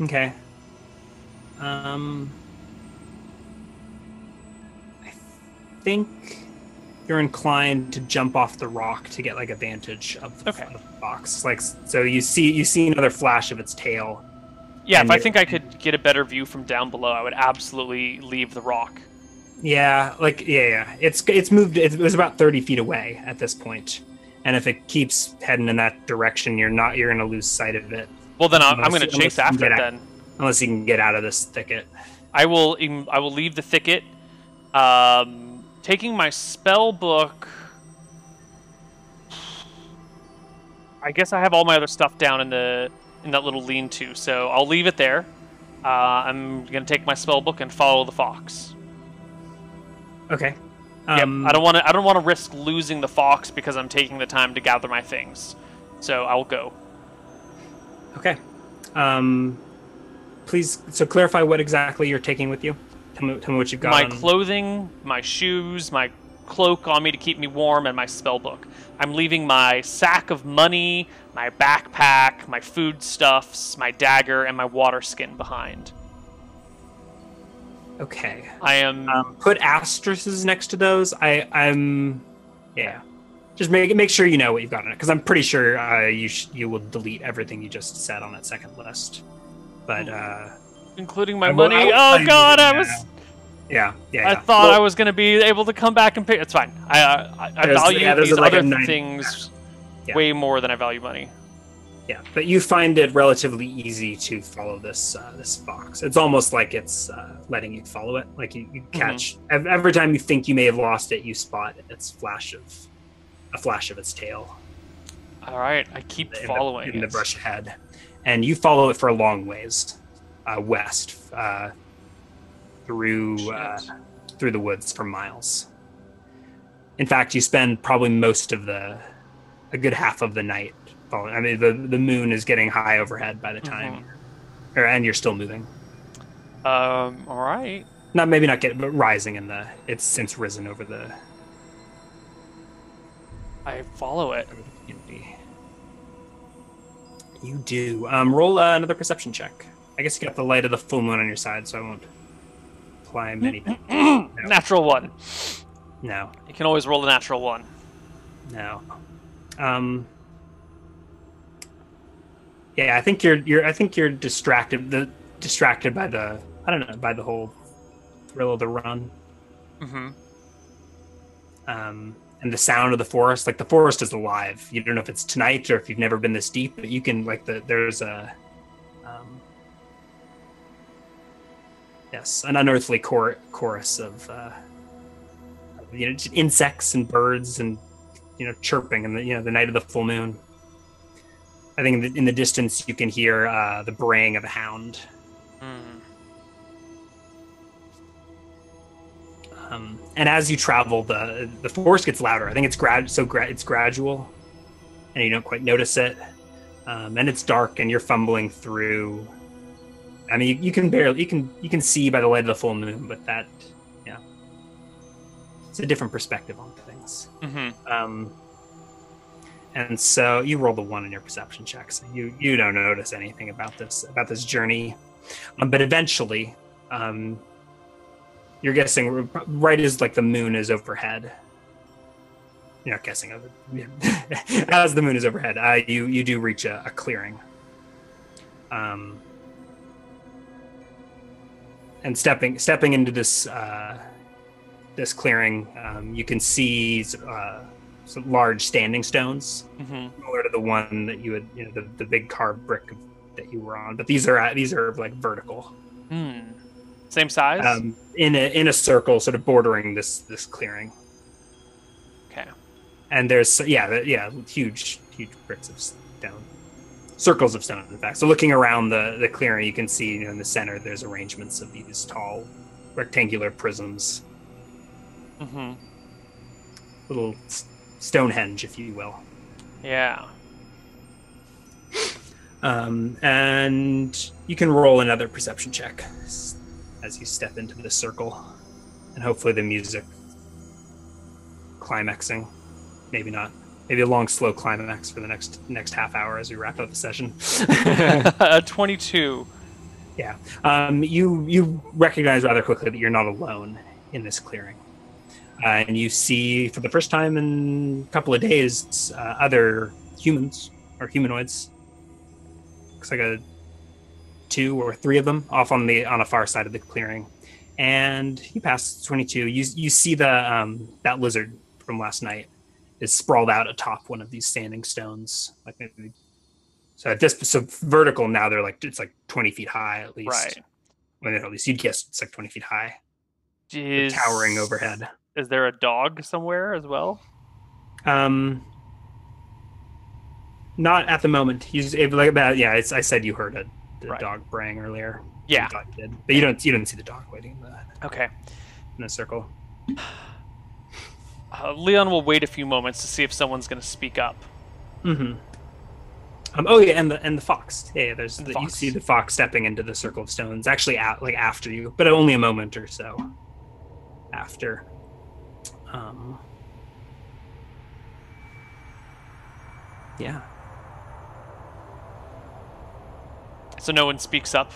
Okay. I think you're inclined to jump off the rock to get like a vantage of the fox. Like, so you see another flash of its tail. Yeah, if I think I could get a better view from down below, I would absolutely leave the rock. Yeah, yeah. It's moved. It was about 30 feet away at this point, and if it keeps heading in that direction, you're gonna lose sight of it. Well, then I'm gonna chase after it then. Unless you can get out of this thicket. I will leave the thicket. Taking my spell book. I guess I have all my other stuff down in that little lean-to, so I'll leave it there. I'm gonna take my spell book and follow the fox. Okay. Yep. I don't want to risk losing the fox because I'm taking the time to gather my things. So I'll go. Okay. Please, so clarify what exactly you're taking with you. Tell me what you've got. My clothing, my shoes, my cloak on me to keep me warm, and my spell book. I'm leaving my sack of money, my backpack, my foodstuffs, my dagger, and my water skin behind. Okay. I am... put asterisks next to those. I'm... Yeah. Just make sure you know what you've got in it, because I'm pretty sure you will delete everything you just said on that second list. But, including my money? Oh, God, I was... Yeah. I thought I was going to be able to come back and pay. It's fine. I value these other things way more than I value money. Yeah, but you find it relatively easy to follow this fox. It's almost like it's letting you follow it. Like you catch every time you think you may have lost it, you spot its flash of its tail. All right, I keep following in the brush ahead, and you follow it for a long ways west through the woods for miles. In fact, you spend probably most of a good half of the night following. I mean, the moon is getting high overhead by the time, and you're still moving. All right. Maybe not but rising it's since risen over the. I follow it. You do. Roll another perception check. I guess you got the light of the full moon on your side, so I won't apply many. No. Natural 1. No. You can always roll a natural 1. No. Yeah, I think you're distracted by by the whole thrill of the run. And the sound of the forest. Like, the forest is alive. You don't know if it's tonight or if you've never been this deep, but you can, like, there's a an unearthly chorus of just insects and birds and chirping and the night of the full moon. I think in the distance you can hear the braying of a hound. And as you travel, the forest gets louder. I think it's gradual, and you don't quite notice it. And it's dark, and you're fumbling through. I mean, you can see by the light of the full moon, but it's a different perspective on things. And so you roll the 1 in your perception check, so you don't notice anything about this journey. But eventually, you're guessing right as like the moon is overhead. You're not guessing as the moon is overhead. You do reach a clearing. And stepping into this clearing, you can see some large standing stones, similar to the one that you had, the big carved brick that you were on. But these are like vertical. Same size? In a circle, sort of bordering this clearing. Okay. And there's huge bricks of stone, circles of stone. In fact, so looking around the clearing, you can see in the center there's arrangements of these tall, rectangular prisms. Little Stonehenge, if you will. Yeah. And you can roll another perception check as you step into the circle, and hopefully the music climaxing. Maybe not. Maybe a long, slow climax for the next half hour as we wrap up the session. 22. Yeah. You recognize rather quickly that you're not alone in this clearing. And you see, for the first time in a couple of days, other humans or humanoids. Looks like 2 or 3 of them off on a far side of the clearing. And you pass 22. You see that lizard from last night is sprawled out atop one of these standing stones. Like maybe so vertical now it's like 20 feet high at least. Right. Well, at least you'd guess it's like 20 feet high. Towering overhead. Is there a dog somewhere as well? Not at the moment. I said you heard the dog braying earlier. Yeah, you thought you did, but you don't see the dog waiting in okay in the circle. Leon will wait a few moments to see if someone's going to speak up. Mm-hmm. Oh yeah, and the fox. Yeah, you see the fox stepping into the circle of stones. Actually, after you, but only a moment or so after. Yeah. So no one speaks up.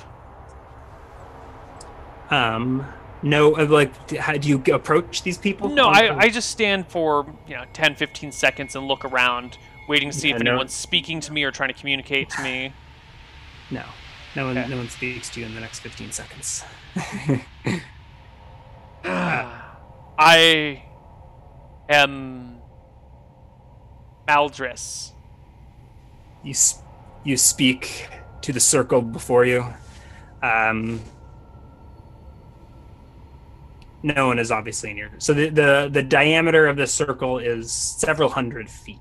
No, like, how do you approach these people? No, I just stand for 10, 15 seconds and look around, waiting to see if anyone's speaking to me or trying to communicate to me. No, no one speaks to you in the next 15 seconds. I am Maldris. You speak to the circle before you. No one is obviously near. So the diameter of the circle is several hundred feet.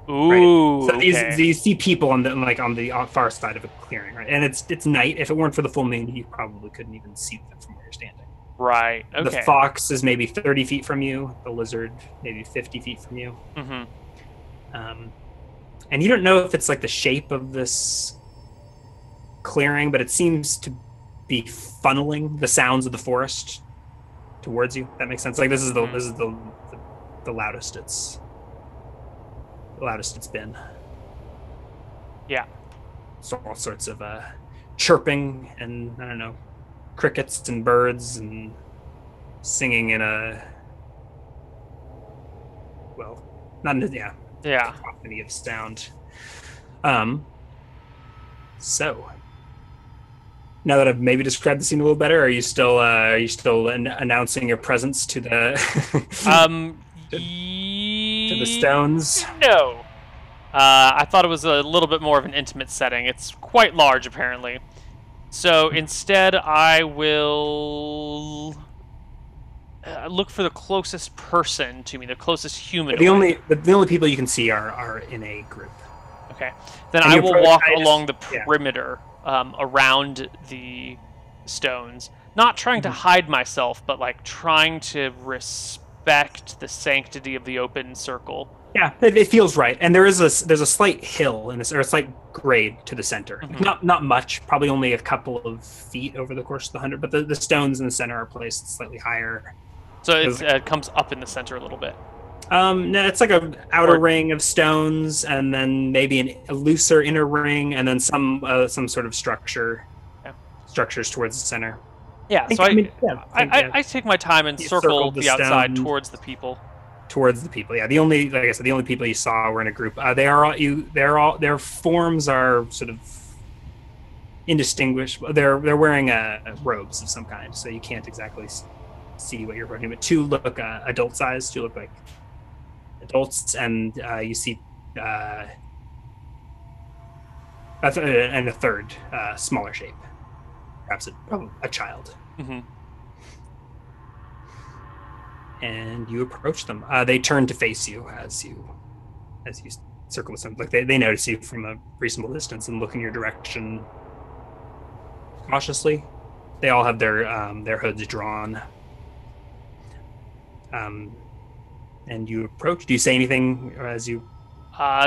Ooh. Right? So you see people on the far side of a clearing, right? And it's night. If it weren't for the full moon, you probably couldn't even see them from where you're standing. Right. Okay. The fox is maybe 30 feet from you. The lizard maybe 50 feet from you. Mm-hmm. And you don't know if it's like the shape of this clearing, but it seems to be funneling the sounds of the forest towards you. That makes sense. Like this is the loudest it's been. Yeah. So all sorts of chirping and I don't know, crickets and birds and singing in a cacophony of sound. So now that I've maybe described the scene a little better, are you still announcing your presence to the to the stones? No. I thought it was a little bit more of an intimate setting. It's quite large, apparently. So instead, I will look for the closest person to me, the closest human. The only people you can see are in a group. Okay. Then I will walk along the perimeter around the stones, not trying to hide myself, but like trying to respect the sanctity of the open circle. Yeah, it feels right. And there's a slight hill in this, or a slight grade to the center. Mm-hmm. Not much, probably only a couple of feet over the course of the 100, but the stones in the center are placed slightly higher. So it comes up in the center a little bit. No, it's like an outer ring of stones, and then maybe a looser inner ring, and then some sort of structures towards the center. Yeah, I take my time and circle the outside towards the people. Towards the people, yeah. Like I said, the only people you saw were in a group. Their forms are sort of indistinguishable. They're wearing robes of some kind, so you can't exactly see what you're wearing. But two look adult sized. Two look like adults, and you see and a third smaller shape, perhaps a child. Mm-hmm. And you approach them. They turn to face you as you circle with them. Like they notice you from a reasonable distance and look in your direction cautiously. They all have their hoods drawn. And you approach. Do you say anything as you?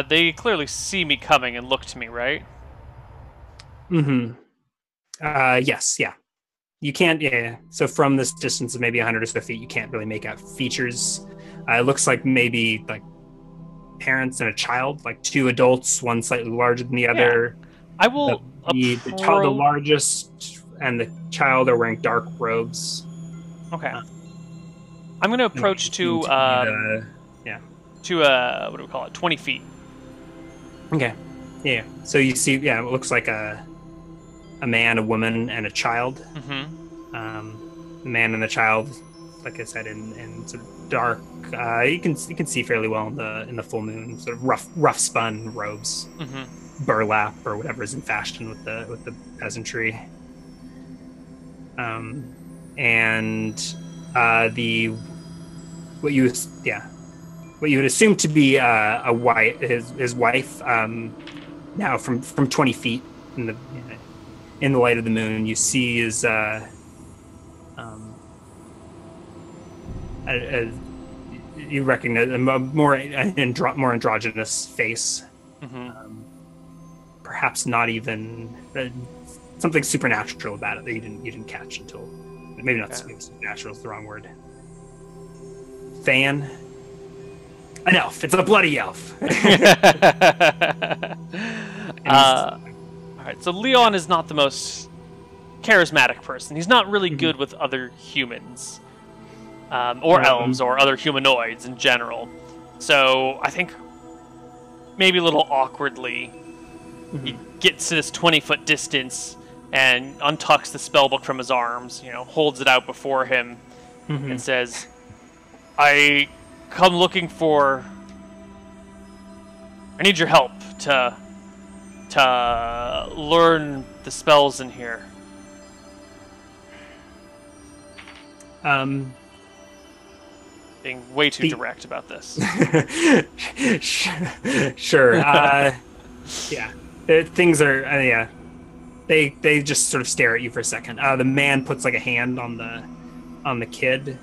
They clearly see me coming and look to me, right? Mm-hmm. Yes. Yeah. You can't, yeah. So from this distance of maybe 100 or so feet, you can't really make out features. It looks like maybe like parents and a child, like two adults, one slightly larger than the other. I will. The largest and the child are wearing dark robes. Okay. I'm going to approach to what do we call it? 20 feet. Okay. Yeah. So you see, it looks like a man, a woman, and a child. Mm-hmm. The man and the child, like I said, in sort of dark. You can see fairly well in the full moon. Sort of rough spun robes, burlap or whatever is in fashion with the peasantry. What you would assume to be a wife, his wife. Now from 20 feet in the light of the moon, you see is you recognize a more androgynous face. Perhaps not even something supernatural about it that you didn't catch until maybe not supernatural is the wrong word. Fan, an elf. It's a bloody elf. All right, so Leon is not the most charismatic person. He's not really good with other humans, or elves, or other humanoids in general. So I think maybe a little awkwardly, he gets to this 20-foot distance and untucks the spellbook from his arms, holds it out before him, and says, I come looking for... I need your help to learn the spells in here. Being way too direct about this. Sure. Yeah. Things are... They just sort of stare at you for a second. The man puts like a hand on the kid,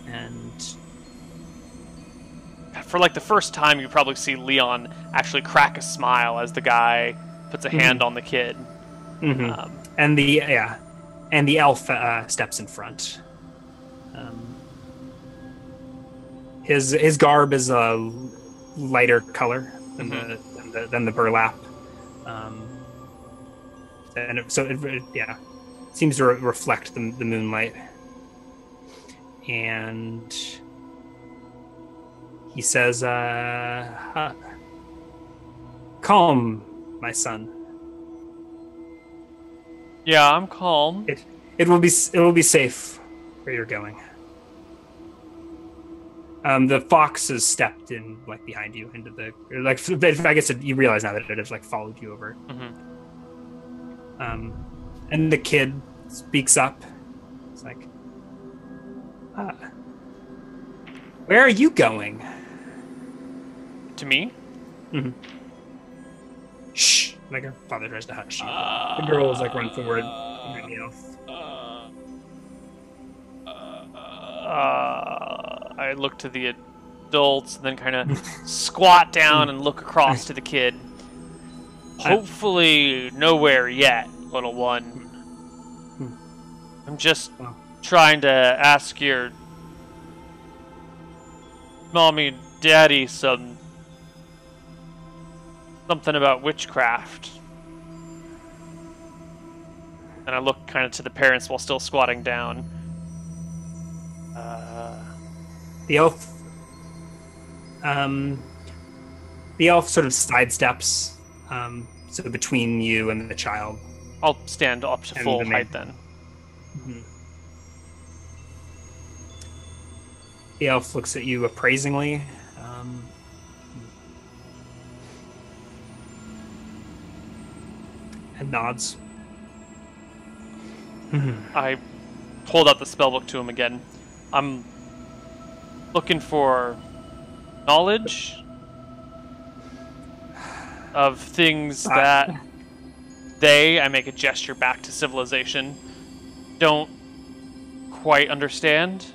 and for like the first time, you probably see Leon actually crack a smile as the guy puts a hand on the kid. And the elf steps in front. His garb is a lighter color than the burlap. And it seems to reflect the moonlight. And he says, calm, my son. Yeah, I'm calm. It will be safe where you're going. The fox has stepped in like behind you into the I guess you realize now that it has like followed you over. And the kid speaks up. It's like, where are you going? To me? Shh! Like her father tries to hush you. The girl is like run forward. I look to the adults and then kind of squat down and look across to the kid. Hopefully nowhere yet, little one. I'm just trying to ask your mommy, daddy something about witchcraft. And I look kind of to the parents while still squatting down. The elf sort of sidesteps, so between you and the child. I'll stand up to full height then. The elf looks at you appraisingly. And nods. I hold out the spellbook to him again. I'm looking for knowledge of things that I make a gesture back to civilization, don't quite understand.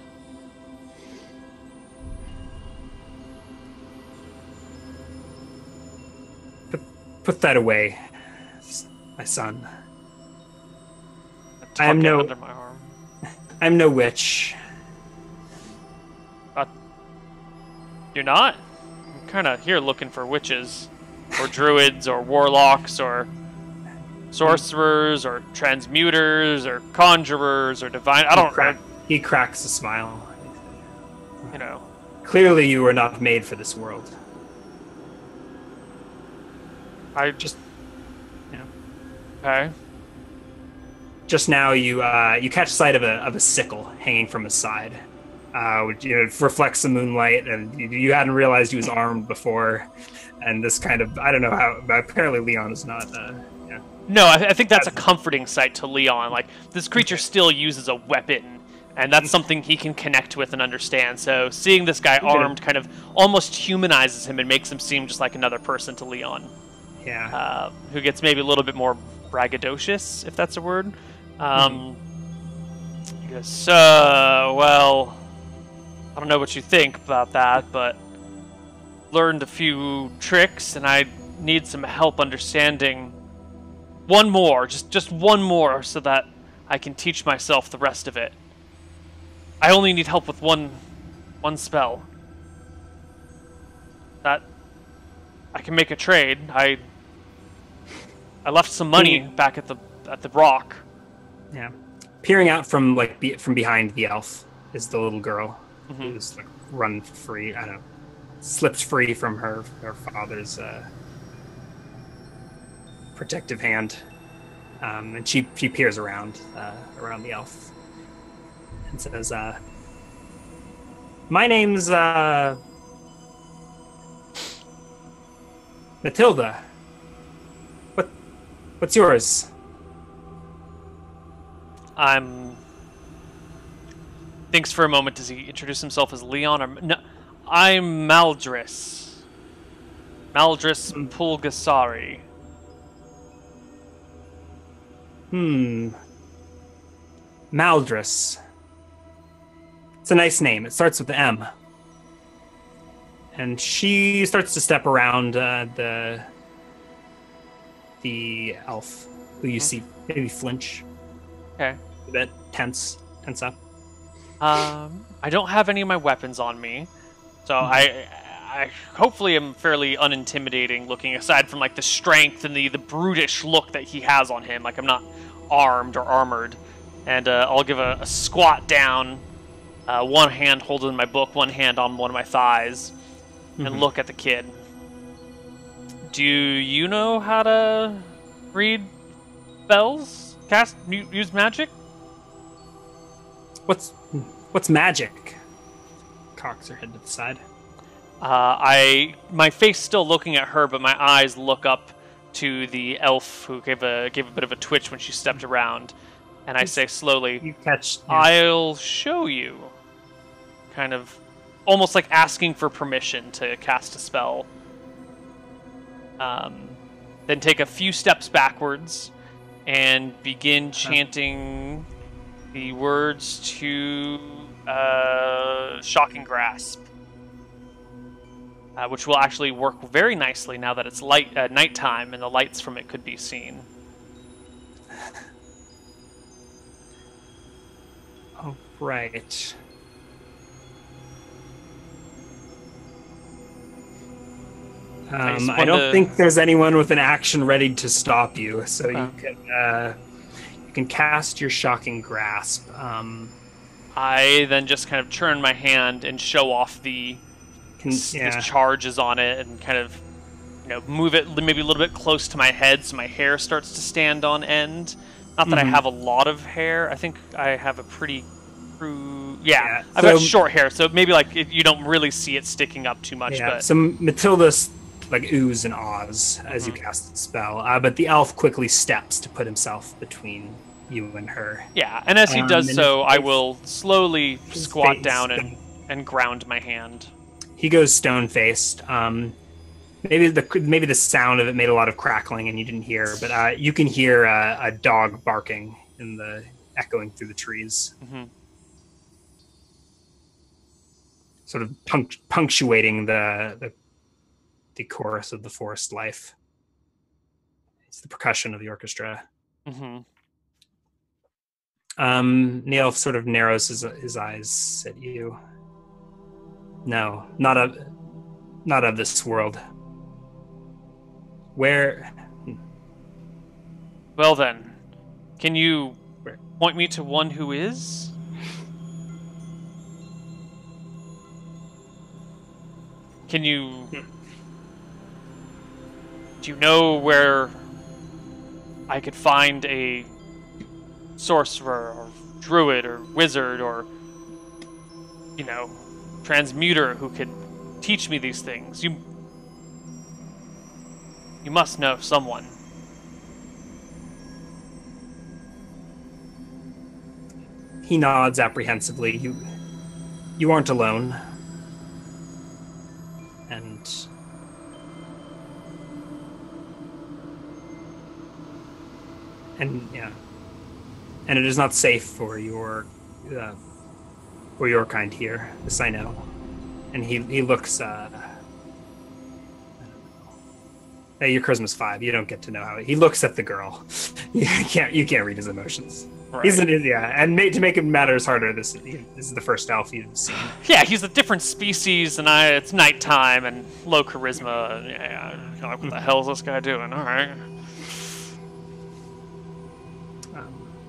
Put that away, my son. I am no under my arm. I'm no witch. You're not? I'm kind of here looking for witches, or druids, or warlocks, or sorcerers, or transmuters, or conjurers, or divine. He cracks a smile. Clearly you were not made for this world. Okay. Just now, you catch sight of a sickle hanging from his side, which reflects the moonlight, and you hadn't realized he was armed before. And this kind of, I don't know how, but apparently Leon is not. No, I think that's a comforting sight to Leon. Like, this creature still uses a weapon, and that's something he can connect with and understand. So seeing this guy armed kind of almost humanizes him and makes him seem just like another person to Leon. Yeah. Who gets maybe a little bit more braggadocious, if that's a word. He goes, well, I don't know what you think about that, but learned a few tricks, and I need some help understanding one more, just one more, so that I can teach myself the rest of it. I only need help with one spell. That I can make a trade. I left some money back at the rock. Yeah, peering out from from behind the elf is the little girl who's like run free. I don't know, slipped free from her father's protective hand, and she peers around the elf and says, "My name's Matilda. What's yours?" Thinks for a moment. Does he introduce himself as Leon or no? I'm Maldris. Maldris Pulgasari. Maldris. It's a nice name. It starts with the M. And she starts to step around the elf, who you see maybe flinch. Okay. A bit tense up. I don't have any of my weapons on me, so I hopefully am fairly unintimidating looking, aside from like the strength and the brutish look that he has on him. Like I'm not armed or armored, and I'll give a squat down, one hand holding my book, one hand on one of my thighs, and look at the kid. Do you know how to read spells? Use magic? What's magic? Cocks her head to the side. My face still looking at her, but my eyes look up to the elf, who gave a bit of a twitch when she stepped around, and I say slowly, "You catch. Yeah. I'll show you." Kind of, almost like asking for permission to cast a spell. Then take a few steps backwards and begin chanting the words to Shocking Grasp, which will actually work very nicely now that it's nighttime and the lights from it could be seen. Oh, right. I don't think there's anyone with an action ready to stop you, so you can cast your Shocking Grasp. I then just kind of turn my hand and show off the charges on it, and kind of move it maybe a little bit close to my head so my hair starts to stand on end. Not that I have a lot of hair. I think I have a pretty I've got short hair, so maybe you don't really see it sticking up too much. But so Matilda's oohs and ahs as you cast the spell, but the elf quickly steps to put himself between you and her. Yeah, and as he does so, I will slowly squat down and ground my hand. He goes stone-faced. Maybe the sound of it made a lot of crackling and you didn't hear, but you can hear a dog barking echoing through the trees. Sort of punctuating the chorus of the forest life. It's the percussion of the orchestra. Neal sort of narrows his eyes at you. No, not of this world. Where? Well then, can you point me to one who is? Can you... Do you know where I could find a sorcerer or druid or wizard or, transmuter who could teach me these things? You must know someone. He nods apprehensively. You aren't alone. And it is not safe for your for your kind here. This I know. And he looks. Hey, your charisma's 5. You don't get to know how he looks at the girl. You can't read his emotions. Right. And to make it matters harder, this is the first elf you've seen. Yeah, he's a different species, and it's nighttime and low charisma. And, like, what the hell is this guy doing? All right.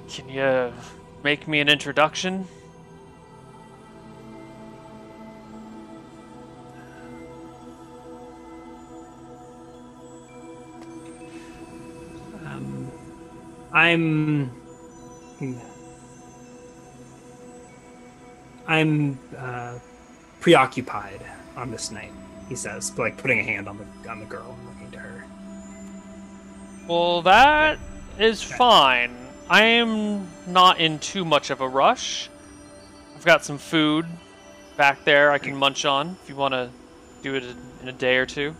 Can you make me an introduction? I'm preoccupied on this night, he says, like putting a hand on the girl and looking to her. Well, that is fine. I am not in too much of a rush. I've got some food back there I can munch on if you want to do it in a day or two.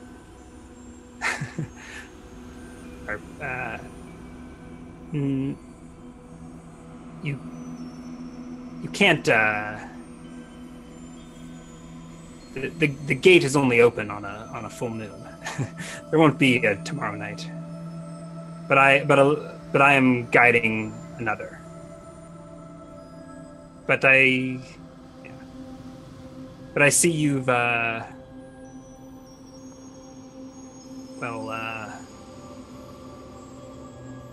You can't. The gate is only open on a full moon. There won't be a tomorrow night. But I am guiding another. But I see you've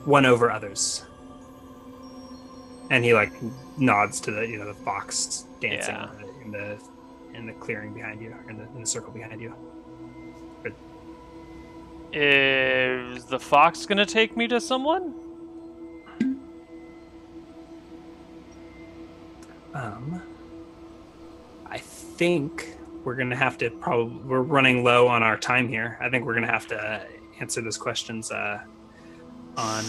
won over others. And he like nods to the fox dancing in the clearing behind you, or in the circle behind you. But is the fox gonna take me to someone? I think we're gonna have to we're running low on our time here. I think we're gonna have to answer those questions on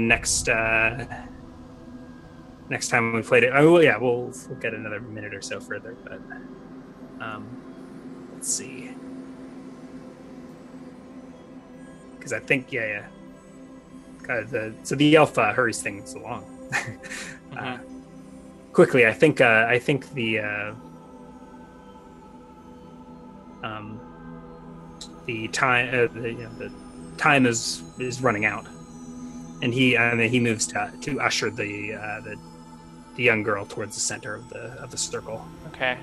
next time we played it. Oh yeah, we'll get another minute or so further, but let's see, because I think so the elf hurries things along. Quickly, I think the time is running out, and he moves to usher the young girl towards the center of the circle. Okay.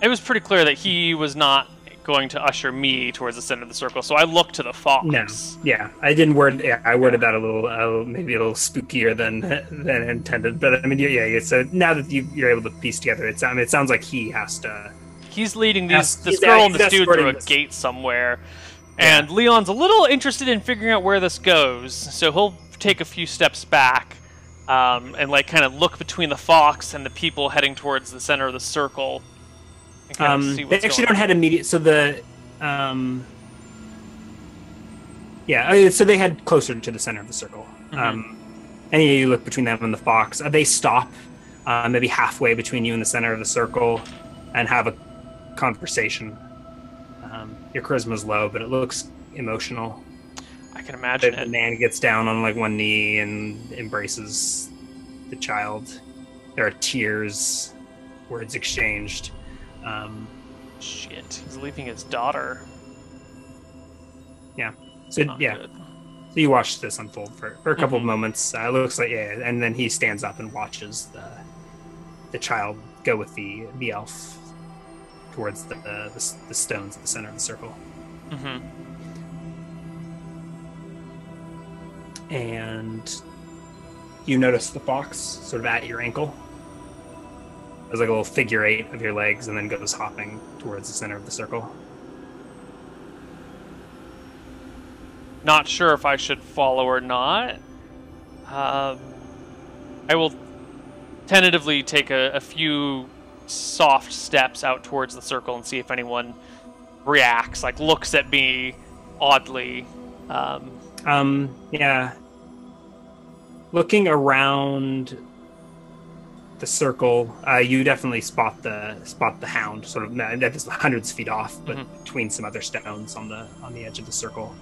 It was pretty clear that he was not going to usher me towards the center of the circle, so I looked to the fox. No, yeah, I didn't word. Yeah, I worded that a little, maybe a little spookier than intended. But I mean, yeah. So now that you're able to piece together, it sounds like he has to. He's leading this girl and this dude through a gate somewhere, and Leon's a little interested in figuring out where this goes. So he'll take a few steps back, and like kind of look between the fox and the people heading towards the center of the circle. They actually don't head immediate. So so they head closer to the center of the circle. And you look between them and the fox. They stop maybe halfway between you and the center of the circle and have a conversation. Your charisma's low, but it looks emotional. I can imagine the man gets down on like one knee and embraces the child. There are tears, words exchanged. Shit, he's leaving his daughter. Yeah. So good. So you watch this unfold for a couple of moments. It looks like and then he stands up and watches the child go with the elf towards the stones at the center of the circle. And you notice the fox sort of at your ankle. There's like a little figure 8 of your legs, and then goes hopping towards the center of the circle. Not sure if I should follow or not. I will tentatively take a few soft steps out towards the circle and see if anyone reacts, like looks at me oddly. Yeah. Looking around the circle, you definitely spot the hound, sort of that is hundreds of feet off, but between some other stones on the edge of the circle.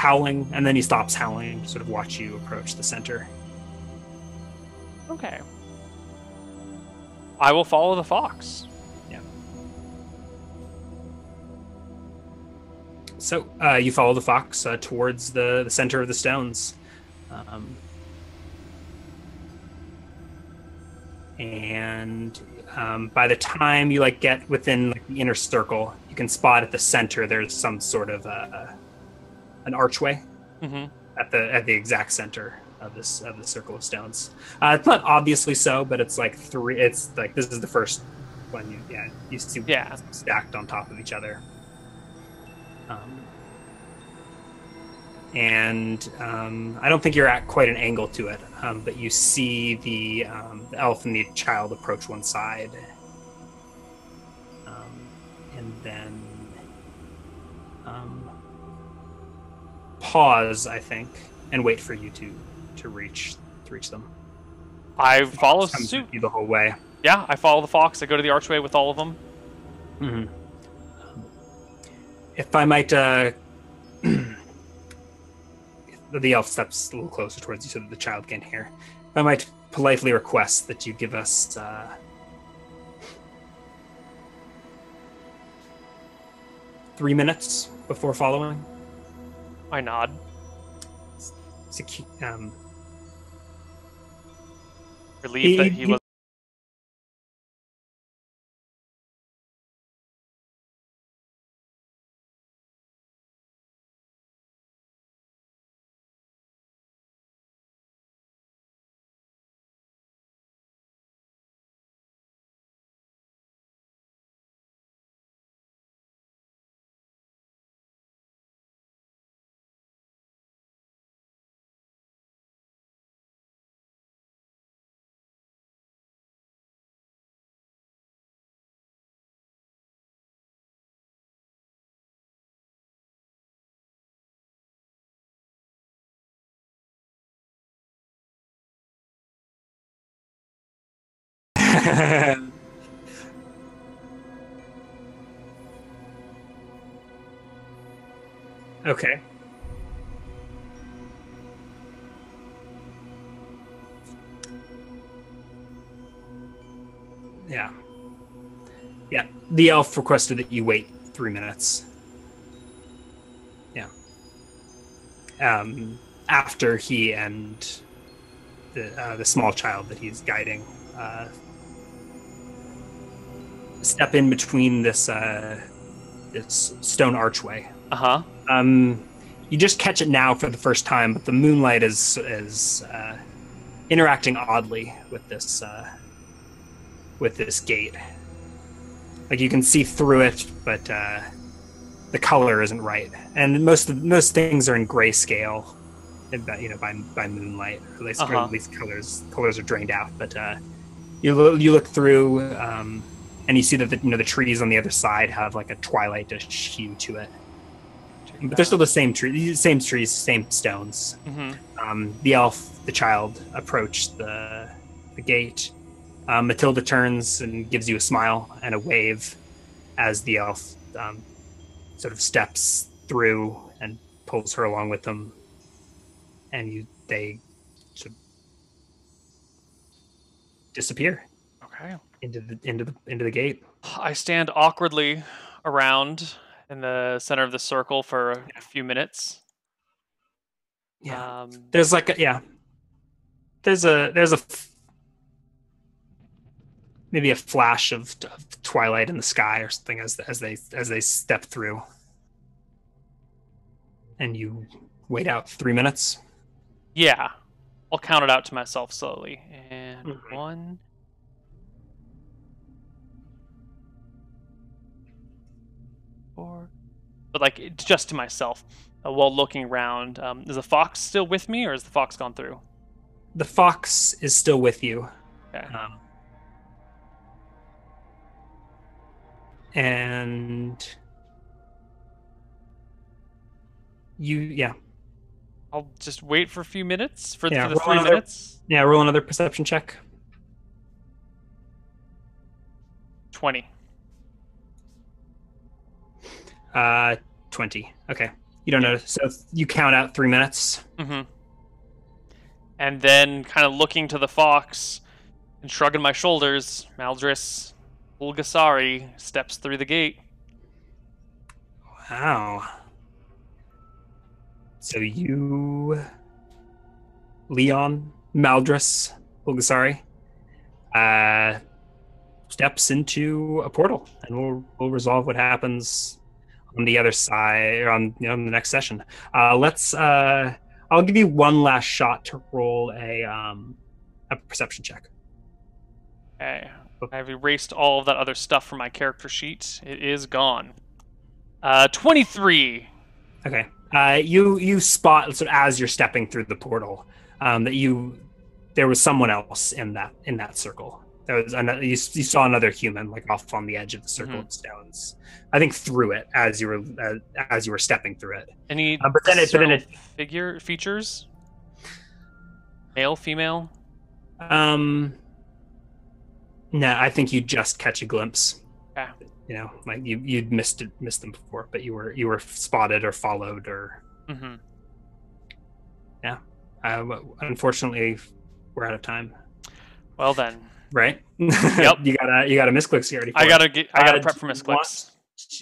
howling, and then he stops howling to sort of watch you approach the center. Okay. I will follow the fox. Yeah. So you follow the fox towards the center of the stones. And by the time you get within the inner circle, you can spot at the center there's some sort of an archway at the exact center of the circle of stones. It's not obviously so, but it's three. It's this is the first one you see stacked on top of each other. And I don't think you're at quite an angle to it, but you see the elf and the child approach one side, and then pause, I think, and wait for you to reach them. I follow suit you the whole way. Yeah, I follow the fox. I go to the archway with all of them. Mm-hmm. If I might. The elf steps a little closer towards you so that the child can hear. I might politely request that you give us 3 minutes before following. I nod. Relieved that he was. Okay. Yeah. Yeah. The elf requested that you wait 3 minutes. Yeah. After he and the small child that he's guiding step in between this stone archway. You just catch it now for the first time, but the moonlight is interacting oddly with this gate. You can see through it, but the color isn't right, and most things are in grayscale, by moonlight. Or at least colors are drained out. But you look through, and you see that the trees on the other side have a twilight-ish hue to it. But they're still the same trees, same stones. The elf, the child, approach the gate. Matilda turns and gives you a smile and a wave as the elf sort of steps through and pulls her along with them, and they sort of disappear. Okay. Into the gate. I stand awkwardly around in the center of the circle for a few minutes. Yeah. There's maybe a flash of twilight in the sky or something as they step through, and you wait out 3 minutes. Yeah, I'll count it out to myself slowly. And 1, 4, but just to myself while looking around. Is the fox still with me, or has the fox gone through? The fox is still with you. Okay. And I'll just wait for a few minutes for the 3 minutes. Yeah, roll another perception check. 20. 20. Okay. You don't notice. So you count out 3 minutes. Mm-hmm. And then, kind of looking to the fox and shrugging my shoulders, Maldris Ulgasari steps through the gate. Wow. So you, Leon Maldris Ulgasari, steps into a portal, and we'll resolve what happens on the other side, or on the next session. I'll give you one last shot to roll a perception check. Okay. I've erased all of that other stuff from my character sheet. It is gone. 23. Okay. You spot, sort of as you're stepping through the portal, that there was someone else in that circle. There was you saw another human, like off on the edge of the circle of stones. I think through it as you were stepping through it. Any but then it features? Male, female? No, I think you just catch a glimpse. Okay. Like you'd missed them before, but you were spotted or followed or. Mm-hmm. Yeah. Unfortunately, we're out of time. Well then. Right. Yep. you got a misclick security. I gotta prep for misclicks.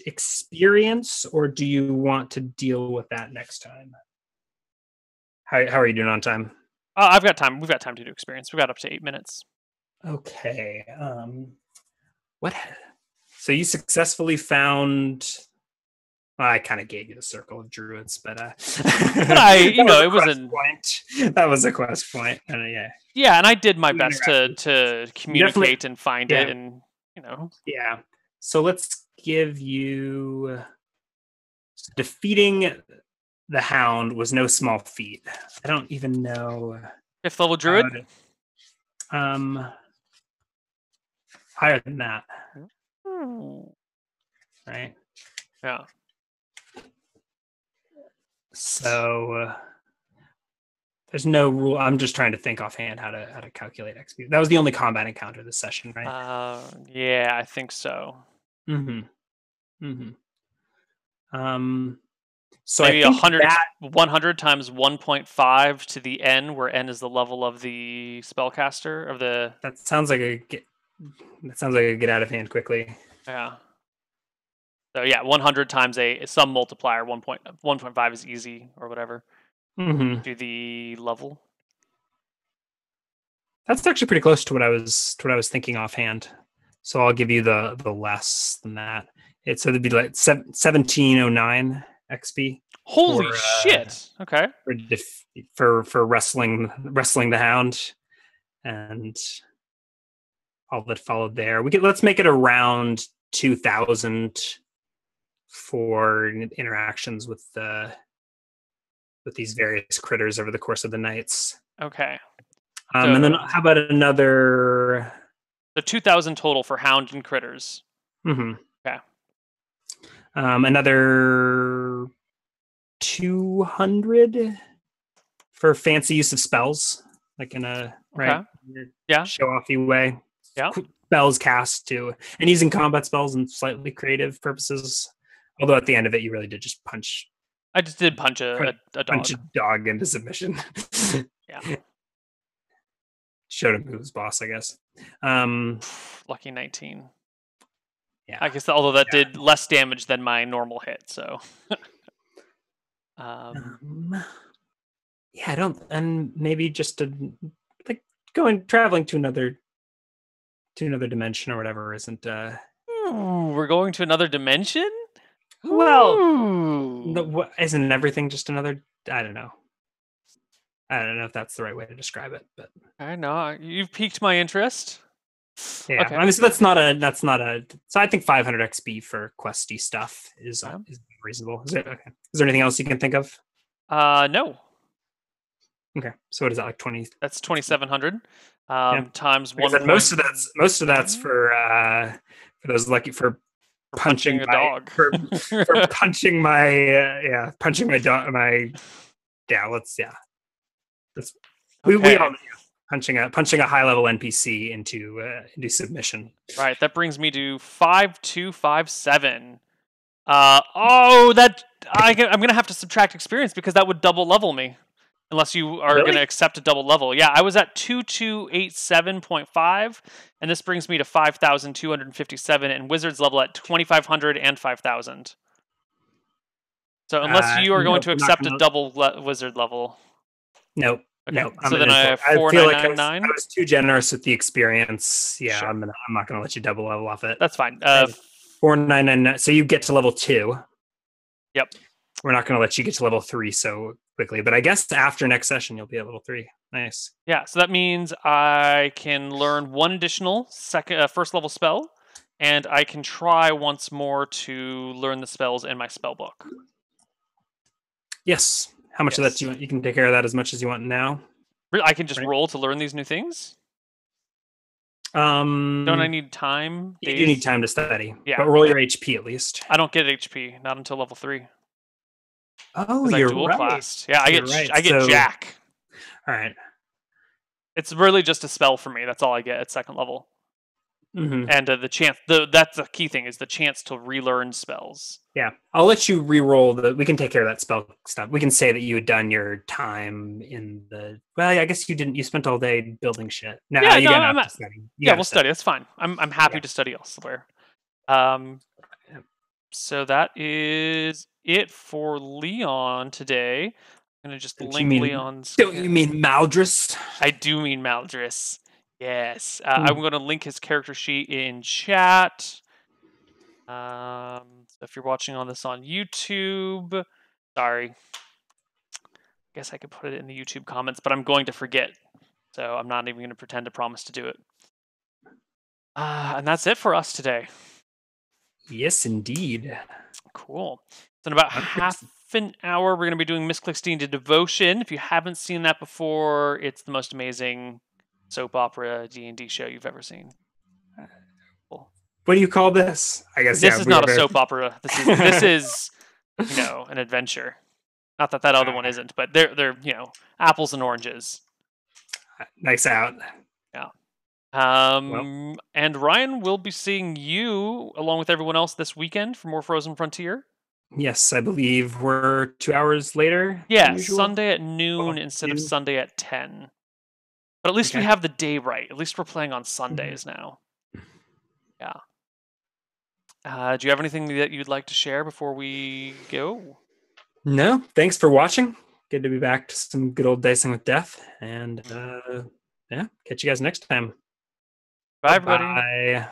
Experience, or do you want to deal with that next time? How are you doing on time? I've got time. We've got time to do experience. We've got up to 8 minutes. Okay. What? So you successfully found. Well, I kind of gave you the circle of druids, but it was a point. That was a quest point, and yeah. Yeah, and I did my best to communicate and find it, and Yeah. So let's give you defeating the hound was no small feat. I don't even know. 5th level druid. Higher than that. Right. Yeah. So there's no rule. I'm just trying to think offhand how to calculate XP. That was the only combat encounter this session, right? Yeah, I think so. So maybe I think 100 times 1.5 to the n, where n is the level of the spellcaster of the. That sounds like a get out of hand quickly. Yeah. So yeah, 100 times some multiplier. 1.5 is easy or whatever. To the level. That's actually pretty close to what I was thinking offhand. So I'll give you the less than that. So it'd be like 1709 XP. Holy shit! Okay. For wrestling the hound, and all that followed there. Let's make it around 2000 for interactions with these various critters over the course of the nights. Okay. And then how about another? The 2,000 total for hound and critters. Okay. Another 200 for fancy use of spells, like in a show-offy way. Yeah. Spells cast too, and using combat spells and slightly creative purposes. Although at the end of it, you really did just punch. I just did punch a dog. Punch a dog into submission. Yeah. Showed him who was boss, I guess. Lucky 19. Yeah. I guess although that did less damage than my normal hit, so. I don't, and maybe just traveling to another dimension or whatever isn't. We're going to another dimension. Well, isn't everything just another? I don't know if that's the right way to describe it, but I know you've piqued my interest. Yeah, okay. I mean, so that's not a. So I think 500 XP for questy stuff is reasonable. Is it okay? Is there anything else you can think of? No. Okay, so what is that, like 20? That's 2,700 times one. Most of that's for those lucky for punching a dog. For punching my dog. We all punching a high level NPC into submission. Right, that brings me to 5257. That I'm going to have to subtract experience because that would double level me. Unless you are going to accept a double level. Yeah, I was at 2287.5, and this brings me to 5,257, and Wizard's level at 2,500 and 5,000. So unless you are going to accept a double Wizard level. Nope. Okay. Nope. So then I have 4,999. I was too generous with the experience. Yeah, Sure. I'm not going to let you double level off it. That's fine. 4,999. So you get to level 2. Yep. We're not going to let you get to level 3 so quickly, but I guess after next session you'll be at level 3. Nice. Yeah, so that means I can learn one additional first level spell, and I can try once more to learn the spells in my spell book. Yes. How much of that do you want? You can take care of that as much as you want now. I can just roll to learn these new things? Don't I need time? You do need time to study. Yeah. But roll your HP at least. I don't get HP, not until level 3. Oh, you're dual right. classed. Yeah, I get Jack. All right. It's really just a spell for me. That's all I get at second level. Mm-hmm. And the chance, that's the key thing, is the chance to relearn spells. Yeah, I'll let you re-roll we can take care of that spell stuff. We can say that you had done your time in the. Well, I guess you didn't. You spent all day building shit. No, yeah, you're gonna have to study. We'll study. That's fine. I'm happy to study elsewhere. So that is it for Leon today. I'm gonna just link Leon's. Don't you mean Maldris? I do mean Maldris. Yes, I'm going to link his character sheet in chat. So if you're watching this on YouTube, sorry. I guess I could put it in the YouTube comments, but I'm going to forget. So I'm not even going to pretend to promise to do it. And that's it for us today. Yes, indeed. Cool. So in about half an hour, we're going to be doing Miss Clickstein to Devotion. If you haven't seen that before, it's the most amazing soap opera D&D show you've ever seen. Cool. What do you call this? I guess this is not a soap opera. This is an adventure. Not that other one isn't, but they're apples and oranges. Nice out. Yeah. And Ryan will be seeing you along with everyone else this weekend for more Frozen Frontier. Yes, I believe we're 2 hours later. Yeah, Sunday at noon instead of Sunday at 10. But at least we have the day right. At least we're playing on Sundays now. Yeah. Do you have anything that you'd like to share before we go? No. Thanks for watching. Good to be back to some good old Dicing with Death. And catch you guys next time. Bye, everybody. Bye.